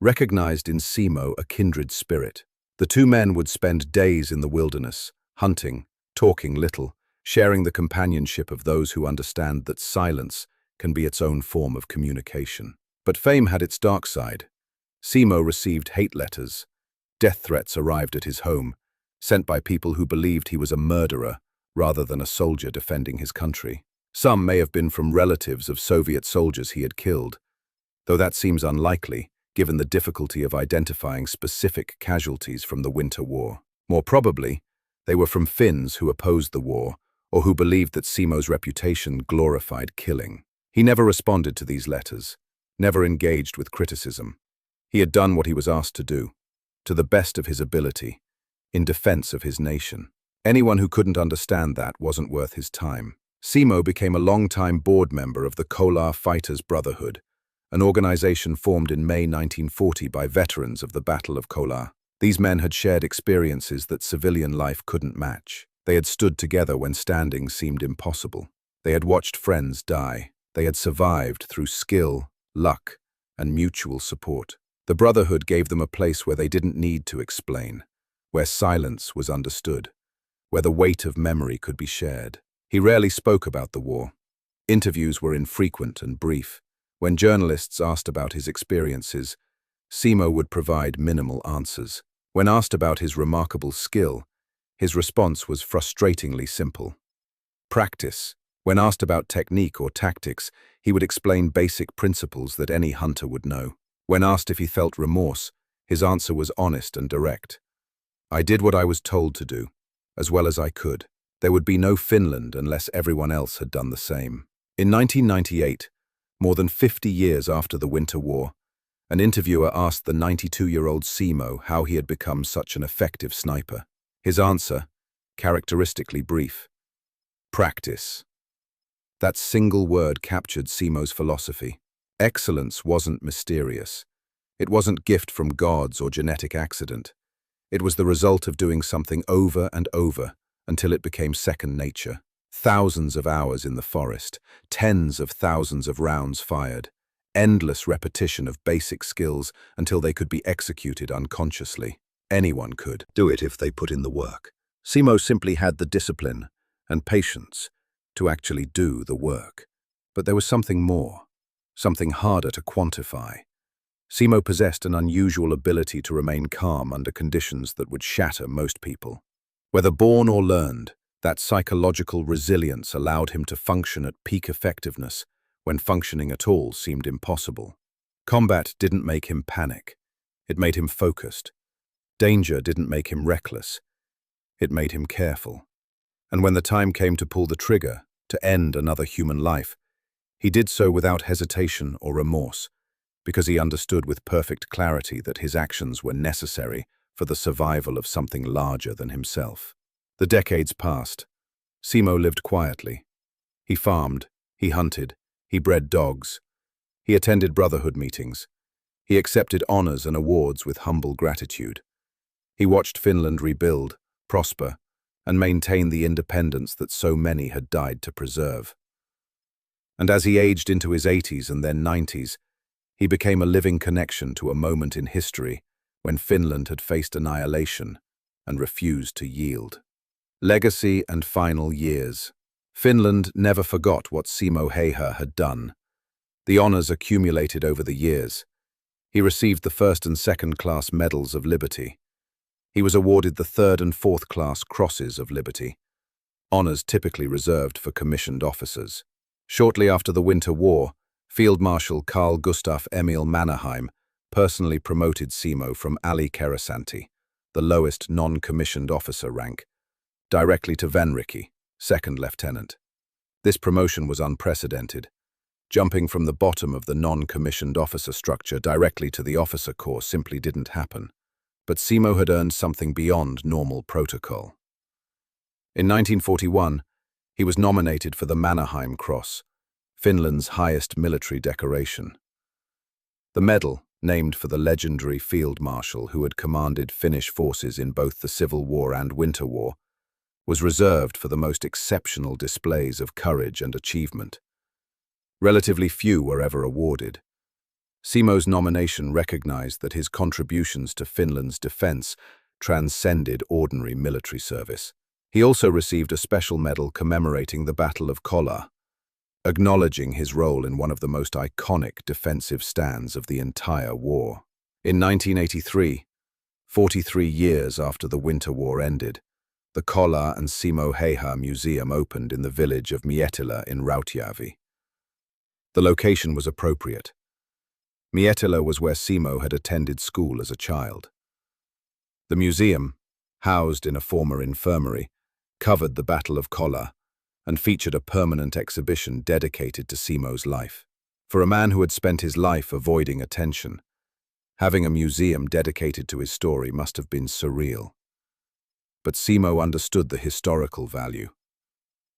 S1: recognized in Simo a kindred spirit. The two men would spend days in the wilderness, hunting, talking little, sharing the companionship of those who understand that silence can be its own form of communication. But fame had its dark side. Simo received hate letters. Death threats arrived at his home, sent by people who believed he was a murderer rather than a soldier defending his country. Some may have been from relatives of Soviet soldiers he had killed, though that seems unlikely given the difficulty of identifying specific casualties from the Winter War. More probably, they were from Finns who opposed the war or who believed that Simo's reputation glorified killing. He never responded to these letters, never engaged with criticism. He had done what he was asked to do, to the best of his ability, in defense of his nation. Anyone who couldn't understand that wasn't worth his time. Simo became a long-time board member of the Kolar Fighters Brotherhood, an organization formed in May 1940 by veterans of the Battle of Kolar. These men had shared experiences that civilian life couldn't match. They had stood together when standing seemed impossible. They had watched friends die. They had survived through skill, luck, and mutual support. The Brotherhood gave them a place where they didn't need to explain, where silence was understood, where the weight of memory could be shared. He rarely spoke about the war. Interviews were infrequent and brief. When journalists asked about his experiences, Simo would provide minimal answers. When asked about his remarkable skill, his response was frustratingly simple. Practice. When asked about technique or tactics, he would explain basic principles that any hunter would know. When asked if he felt remorse, his answer was honest and direct. I did what I was told to do, as well as I could. There would be no Finland unless everyone else had done the same. In 1998, more than 50 years after the Winter War, an interviewer asked the 92-year-old Simo how he had become such an effective sniper. His answer, characteristically brief: practice. That single word captured Simo's philosophy. Excellence wasn't mysterious. It wasn't gift from gods or genetic accident. It was the result of doing something over and over until it became second nature. Thousands of hours in the forest, tens of thousands of rounds fired, endless repetition of basic skills until they could be executed unconsciously. Anyone could do it if they put in the work. Simo simply had the discipline and patience to actually do the work. But there was something more, something harder to quantify. Simo possessed an unusual ability to remain calm under conditions that would shatter most people. Whether born or learned, that psychological resilience allowed him to function at peak effectiveness when functioning at all seemed impossible. Combat didn't make him panic. It made him focused. Danger didn't make him reckless. It made him careful. And when the time came to pull the trigger, to end another human life, he did so without hesitation or remorse, because he understood with perfect clarity that his actions were necessary for the survival of something larger than himself. The decades passed. Simo lived quietly. He farmed, he hunted, he bred dogs. He attended brotherhood meetings. He accepted honors and awards with humble gratitude. He watched Finland rebuild, prosper, and maintain the independence that so many had died to preserve. And as he aged into his 80s and then 90s, he became a living connection to a moment in history when Finland had faced annihilation and refused to yield. Legacy and final years. Finland never forgot what Simo Häyhä had done. The honors accumulated over the years. He received the first and second class medals of liberty. He was awarded the third and fourth class crosses of liberty, honors typically reserved for commissioned officers. Shortly after the Winter War, Field Marshal Carl Gustav Emil Mannerheim personally promoted Simo from Ali Kerasanti, the lowest non-commissioned officer rank, directly to Venriki, second lieutenant. This promotion was unprecedented. Jumping from the bottom of the non-commissioned officer structure directly to the officer corps simply didn't happen. But Simo had earned something beyond normal protocol. In 1941, he was nominated for the Mannerheim Cross, Finland's highest military decoration. The medal, named for the legendary field marshal who had commanded Finnish forces in both the Civil War and Winter War, was reserved for the most exceptional displays of courage and achievement. Relatively few were ever awarded. Simo's nomination recognized that his contributions to Finland's defense transcended ordinary military service. He also received a special medal commemorating the Battle of Kola, acknowledging his role in one of the most iconic defensive stands of the entire war. In 1983, 43 years after the Winter War ended, the Kola and Simo Häyhä Museum opened in the village of Mietilä in Rautjärvi. The location was appropriate. Mietilä was where Simo had attended school as a child. The museum, housed in a former infirmary, covered the Battle of Kola and featured a permanent exhibition dedicated to Simo's life. For a man who had spent his life avoiding attention, having a museum dedicated to his story must have been surreal. But Simo understood the historical value.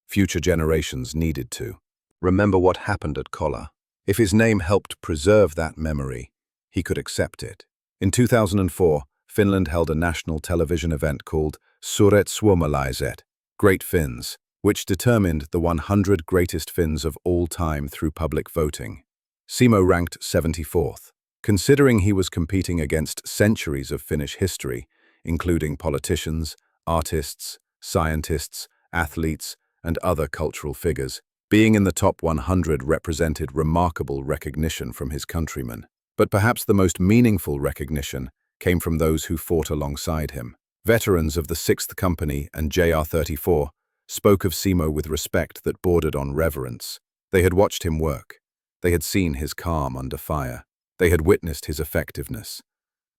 S1: Future generations needed to remember what happened at Kola. If his name helped preserve that memory, he could accept it. In 2004, Finland held a national television event called Suuret suomalaiset, Great Finns, which determined the 100 greatest Finns of all time through public voting. Simo ranked 74th. Considering he was competing against centuries of Finnish history, including politicians, artists, scientists, athletes, and other cultural figures, being in the top 100 represented remarkable recognition from his countrymen. But perhaps the most meaningful recognition came from those who fought alongside him. Veterans of the 6th Company and JR-34 spoke of Simo with respect that bordered on reverence. They had watched him work. They had seen his calm under fire. They had witnessed his effectiveness.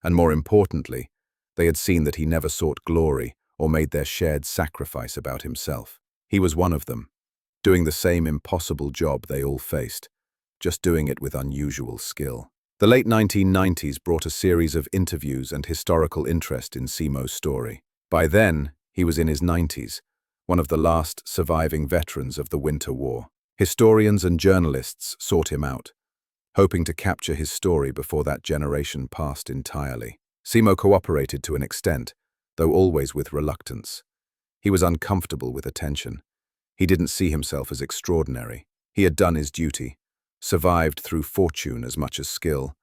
S1: And more importantly, they had seen that he never sought glory or made their shared sacrifice about himself. He was one of them, doing the same impossible job they all faced, just doing it with unusual skill. The late 1990s brought a series of interviews and historical interest in Simo's story. By then, he was in his 90s, one of the last surviving veterans of the Winter War. Historians and journalists sought him out, hoping to capture his story before that generation passed entirely. Simo cooperated to an extent, though always with reluctance. He was uncomfortable with attention. He didn't see himself as extraordinary. He had done his duty, survived through fortune as much as skill,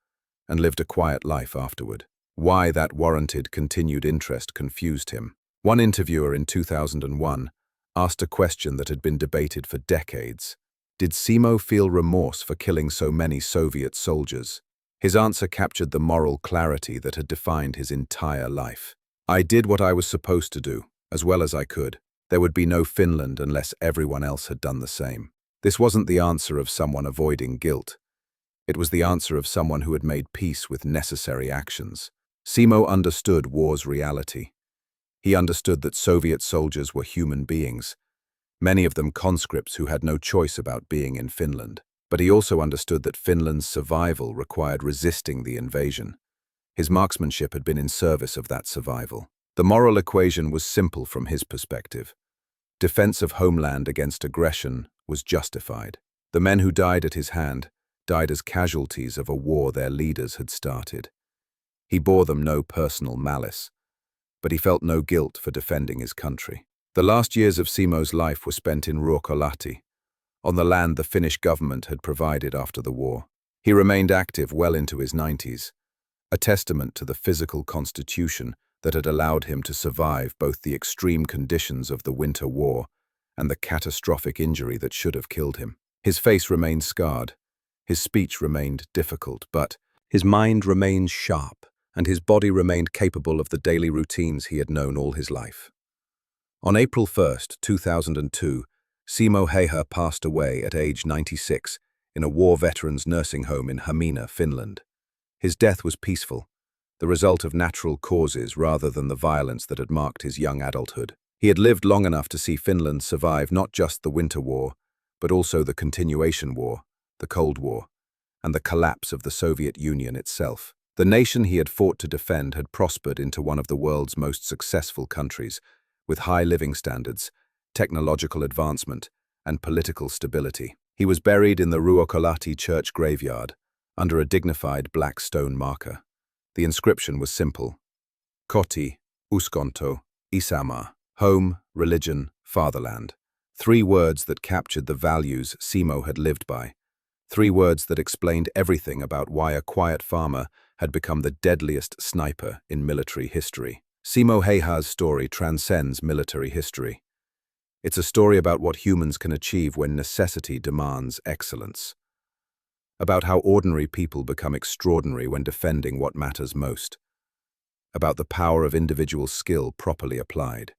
S1: and lived a quiet life afterward. Why that warranted continued interest confused him. One interviewer in 2001 asked a question that had been debated for decades. Did Simo feel remorse for killing so many Soviet soldiers? His answer captured the moral clarity that had defined his entire life. I did what I was supposed to do, as well as I could. There would be no Finland unless everyone else had done the same. This wasn't the answer of someone avoiding guilt. It was the answer of someone who had made peace with necessary actions. Simo understood war's reality. He understood that Soviet soldiers were human beings, many of them conscripts who had no choice about being in Finland. But he also understood that Finland's survival required resisting the invasion. His marksmanship had been in service of that survival. The moral equation was simple from his perspective. Defense of homeland against aggression was justified. The men who died at his hand died as casualties of a war their leaders had started. He bore them no personal malice, but he felt no guilt for defending his country. The last years of Simo's life were spent in Ruokolahti, on the land the Finnish government had provided after the war. He remained active well into his 90s, a testament to the physical constitution that had allowed him to survive both the extreme conditions of the Winter War and the catastrophic injury that should have killed him. His face remained scarred, his speech remained difficult, but his mind remained sharp, and his body remained capable of the daily routines he had known all his life. On April 1, 2002, Simo Häyhä passed away at age 96 in a war veterans' nursing home in Hamina, Finland. His death was peaceful, the result of natural causes rather than the violence that had marked his young adulthood. He had lived long enough to see Finland survive not just the Winter War, but also the Continuation War, the Cold War, and the collapse of the Soviet Union itself. The nation he had fought to defend had prospered into one of the world's most successful countries, with high living standards, technological advancement, and political stability. He was buried in the Ruokolahti church graveyard, under a dignified black stone marker. The inscription was simple: Koti, uskonto, isänmaa, home, religion, fatherland. 3 words that captured the values Simo had lived by. 3 words that explained everything about why a quiet farmer had become the deadliest sniper in military history. Simo Häyhä's story transcends military history. It's a story about what humans can achieve when necessity demands excellence. About how ordinary people become extraordinary when defending what matters most. About the power of individual skill properly applied.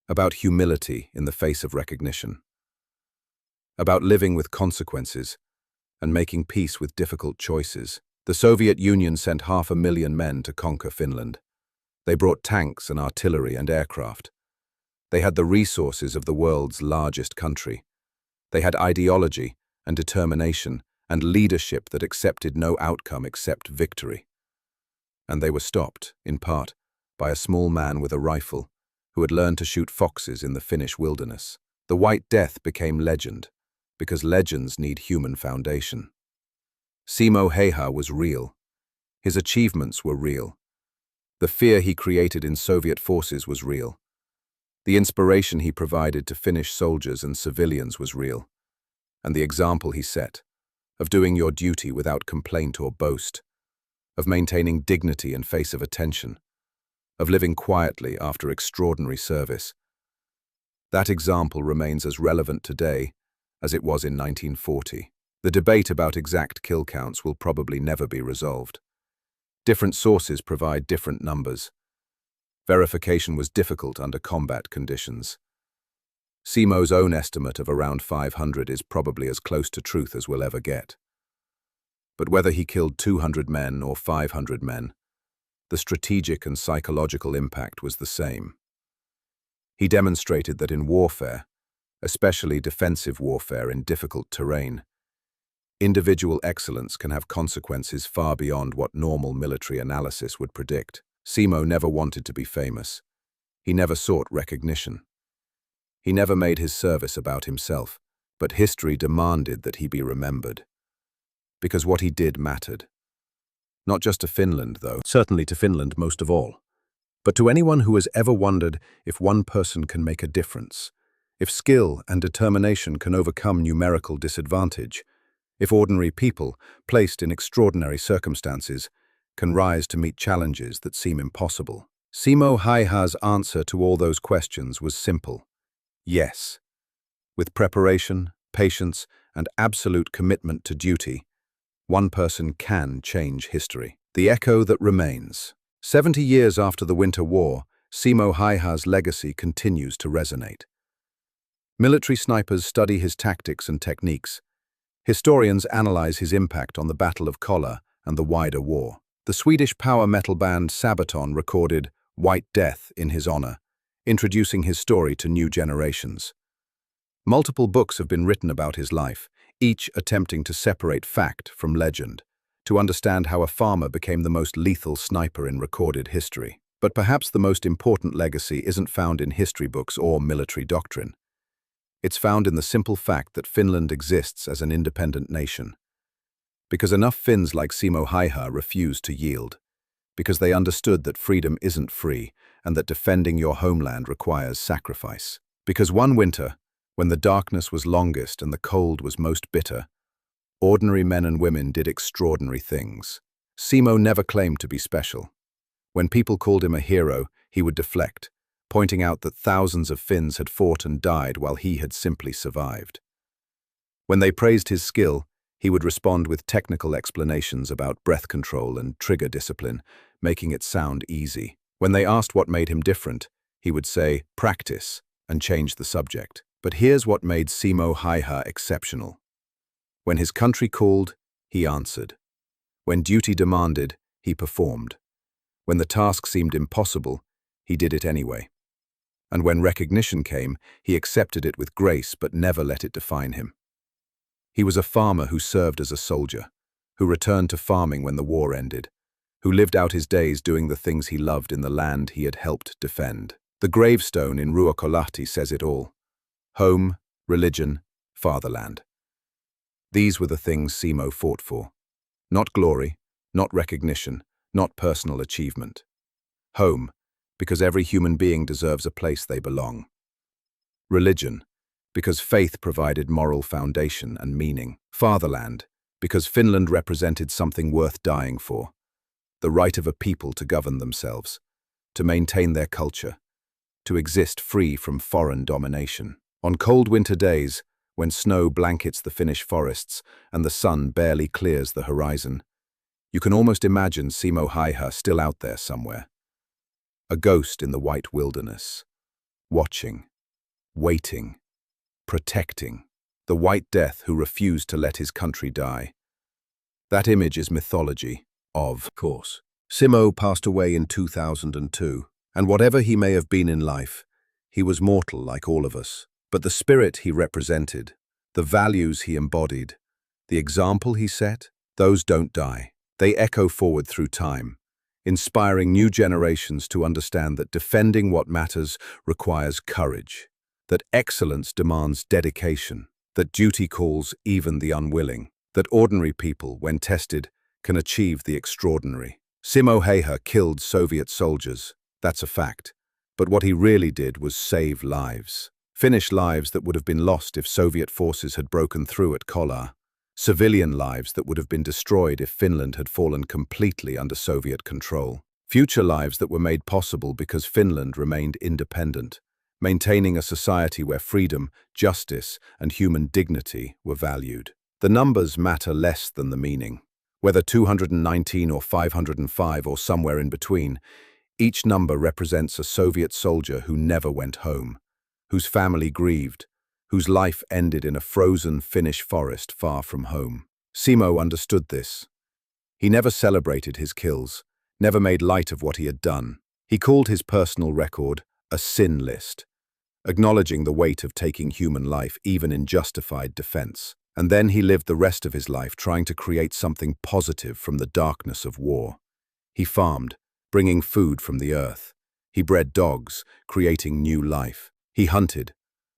S1: About humility in the face of recognition. About living with consequences and making peace with difficult choices. The Soviet Union sent 500,000 men to conquer Finland. They brought tanks and artillery and aircraft. They had the resources of the world's largest country. They had ideology and determination and leadership that accepted no outcome except victory. And they were stopped, in part, by a small man with a rifle who had learned to shoot foxes in the Finnish wilderness. The White Death became legend, because legends need human foundation. Simo Häyhä was real. His achievements were real. The fear he created in Soviet forces was real. The inspiration he provided to Finnish soldiers and civilians was real. And the example he set, of doing your duty without complaint or boast, of maintaining dignity in face of attention, of living quietly after extraordinary service. That example remains as relevant today as it was in 1940. The debate about exact kill counts will probably never be resolved. Different sources provide different numbers. Verification was difficult under combat conditions. Simo's own estimate of around 500 is probably as close to truth as we'll ever get. But whether he killed 200 men or 500 men, the strategic and psychological impact was the same. He demonstrated that in warfare, especially defensive warfare in difficult terrain, individual excellence can have consequences far beyond what normal military analysis would predict. Simo never wanted to be famous. He never sought recognition. He never made his service about himself, but history demanded that he be remembered. Because what he did mattered. Not just to Finland, though, certainly to Finland most of all, but to anyone who has ever wondered if one person can make a difference, if skill and determination can overcome numerical disadvantage, if ordinary people, placed in extraordinary circumstances, can rise to meet challenges that seem impossible. Simo Häyhä's answer to all those questions was simple: yes. With preparation, patience, and absolute commitment to duty, one person can change history. The echo that remains. 70 years after the Winter War, Simo Häyhä's legacy continues to resonate. Military snipers study his tactics and techniques. Historians analyze his impact on the Battle of Kolla and the wider war. The Swedish power metal band Sabaton recorded White Death in his honor, introducing his story to new generations. Multiple books have been written about his life, each attempting to separate fact from legend, to understand how a farmer became the most lethal sniper in recorded history. But perhaps the most important legacy isn't found in history books or military doctrine. It's found in the simple fact that Finland exists as an independent nation. Because enough Finns like Simo Häyhä refused to yield. Because they understood that freedom isn't free and that defending your homeland requires sacrifice. Because one winter, when the darkness was longest and the cold was most bitter, ordinary men and women did extraordinary things. Simo never claimed to be special. When people called him a hero, he would deflect, pointing out that thousands of Finns had fought and died while he had simply survived. When they praised his skill, he would respond with technical explanations about breath control and trigger discipline, making it sound easy. When they asked what made him different, he would say, "Practice," and change the subject. But here's what made Simo Häyhä exceptional. When his country called, he answered. When duty demanded, he performed. When the task seemed impossible, he did it anyway. And when recognition came, he accepted it with grace but never let it define him. He was a farmer who served as a soldier, who returned to farming when the war ended, who lived out his days doing the things he loved in the land he had helped defend. The gravestone in Ruokolahti says it all. Home, religion, fatherland. These were the things Simo fought for. Not glory, not recognition, not personal achievement. Home, because every human being deserves a place they belong. Religion, because faith provided moral foundation and meaning. Fatherland, because Finland represented something worth dying for. The right of a people to govern themselves, to maintain their culture, to exist free from foreign domination. On cold winter days, when snow blankets the Finnish forests and the sun barely clears the horizon, you can almost imagine Simo Häyhä still out there somewhere. A ghost in the white wilderness, watching, waiting, protecting, the White Death who refused to let his country die. That image is mythology, of course. Simo passed away in 2002, and whatever he may have been in life, he was mortal like all of us. But the spirit he represented, the values he embodied, the example he set, those don't die. They echo forward through time, inspiring new generations to understand that defending what matters requires courage, that excellence demands dedication, that duty calls even the unwilling, that ordinary people, when tested, can achieve the extraordinary. Simo Häyhä killed Soviet soldiers, that's a fact, but what he really did was save lives. Finnish lives that would have been lost if Soviet forces had broken through at Kola. Civilian lives that would have been destroyed if Finland had fallen completely under Soviet control. Future lives that were made possible because Finland remained independent, maintaining a society where freedom, justice, and human dignity were valued. The numbers matter less than the meaning. Whether 219 or 505 or somewhere in between, each number represents a Soviet soldier who never went home, whose family grieved, whose life ended in a frozen Finnish forest far from home. Simo understood this. He never celebrated his kills, never made light of what he had done. He called his personal record a sin list, acknowledging the weight of taking human life even in justified defense. And then he lived the rest of his life trying to create something positive from the darkness of war. He farmed, bringing food from the earth. He bred dogs, creating new life. He hunted,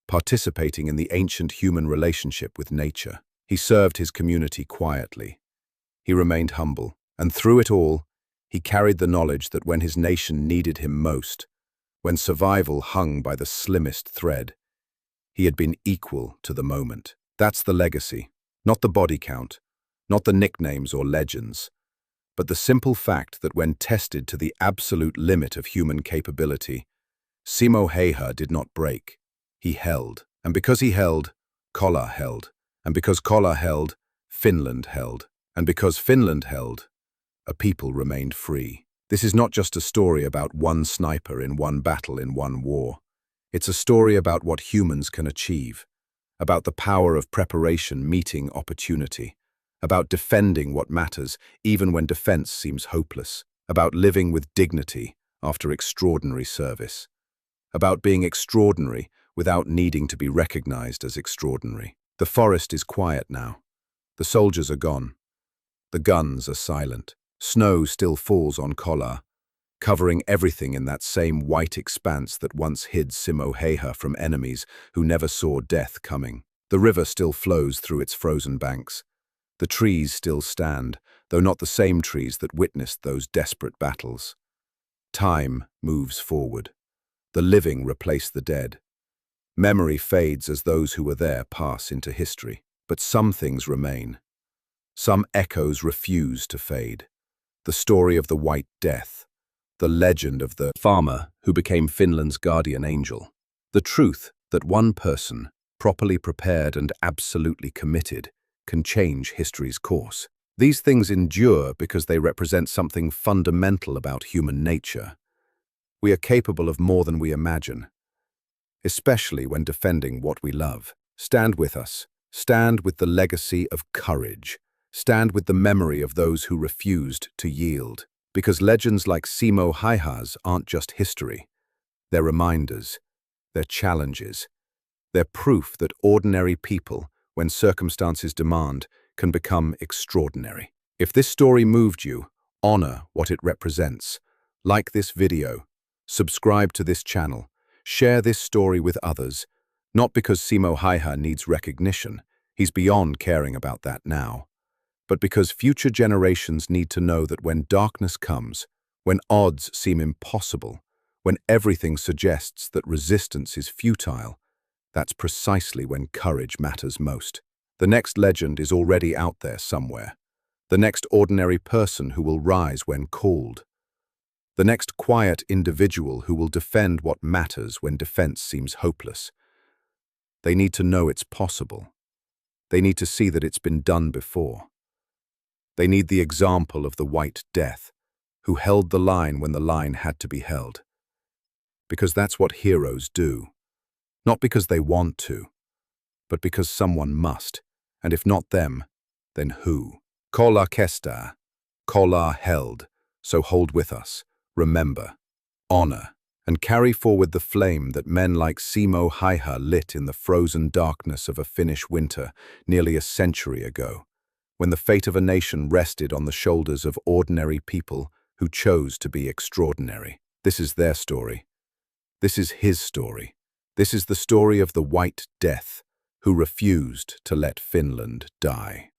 S1: participating in the ancient human relationship with nature. He served his community quietly. He remained humble, and through it all, he carried the knowledge that when his nation needed him most, when survival hung by the slimmest thread, he had been equal to the moment. That's the legacy, not the body count, not the nicknames or legends, but the simple fact that when tested to the absolute limit of human capability, Simo Häyhä did not break. He held. And because he held, Kola held. And because Kola held, Finland held. And because Finland held, a people remained free. This is not just a story about one sniper in one battle in one war. It's a story about what humans can achieve, about the power of preparation meeting opportunity, about defending what matters even when defense seems hopeless, about living with dignity after extraordinary service, about being extraordinary without needing to be recognized as extraordinary. The forest is quiet now. The soldiers are gone. The guns are silent. Snow still falls on Kola, covering everything in that same white expanse that once hid Simo Häyhä from enemies who never saw death coming. The river still flows through its frozen banks. The trees still stand, though not the same trees that witnessed those desperate battles. Time moves forward. The living replace the dead. Memory fades as those who were there pass into history. But some things remain. Some echoes refuse to fade. The story of the White Death, the legend of the farmer who became Finland's guardian angel, the truth that one person, properly prepared and absolutely committed, can change history's course. These things endure because they represent something fundamental about human nature. We are capable of more than we imagine, especially when defending what we love. Stand with us. Stand with the legacy of courage. Stand with the memory of those who refused to yield. Because legends like Simo Häyhä's aren't just history. They're reminders. They're challenges. They're proof that ordinary people, when circumstances demand, can become extraordinary. If this story moved you, honor what it represents. Like this video. Subscribe to this channel. Share this story with others. Not because Simo Häyhä needs recognition. He's beyond caring about that now. But because future generations need to know that when darkness comes, when odds seem impossible, when everything suggests that resistance is futile, that's precisely when courage matters most. The next legend is already out there somewhere. The next ordinary person who will rise when called. The next quiet individual who will defend what matters when defense seems hopeless. They need to know it's possible. They need to see that it's been done before. They need the example of the White Death, who held the line when the line had to be held. Because that's what heroes do. Not because they want to, but because someone must. And if not them, then who? Kolla kestää, kolla held, so hold with us, remember, honor, and carry forward the flame that men like Simo Häyhä lit in the frozen darkness of a Finnish winter nearly a century ago, when the fate of a nation rested on the shoulders of ordinary people who chose to be extraordinary. This is their story. This is his story. This is the story of the White Death, who refused to let Finland die.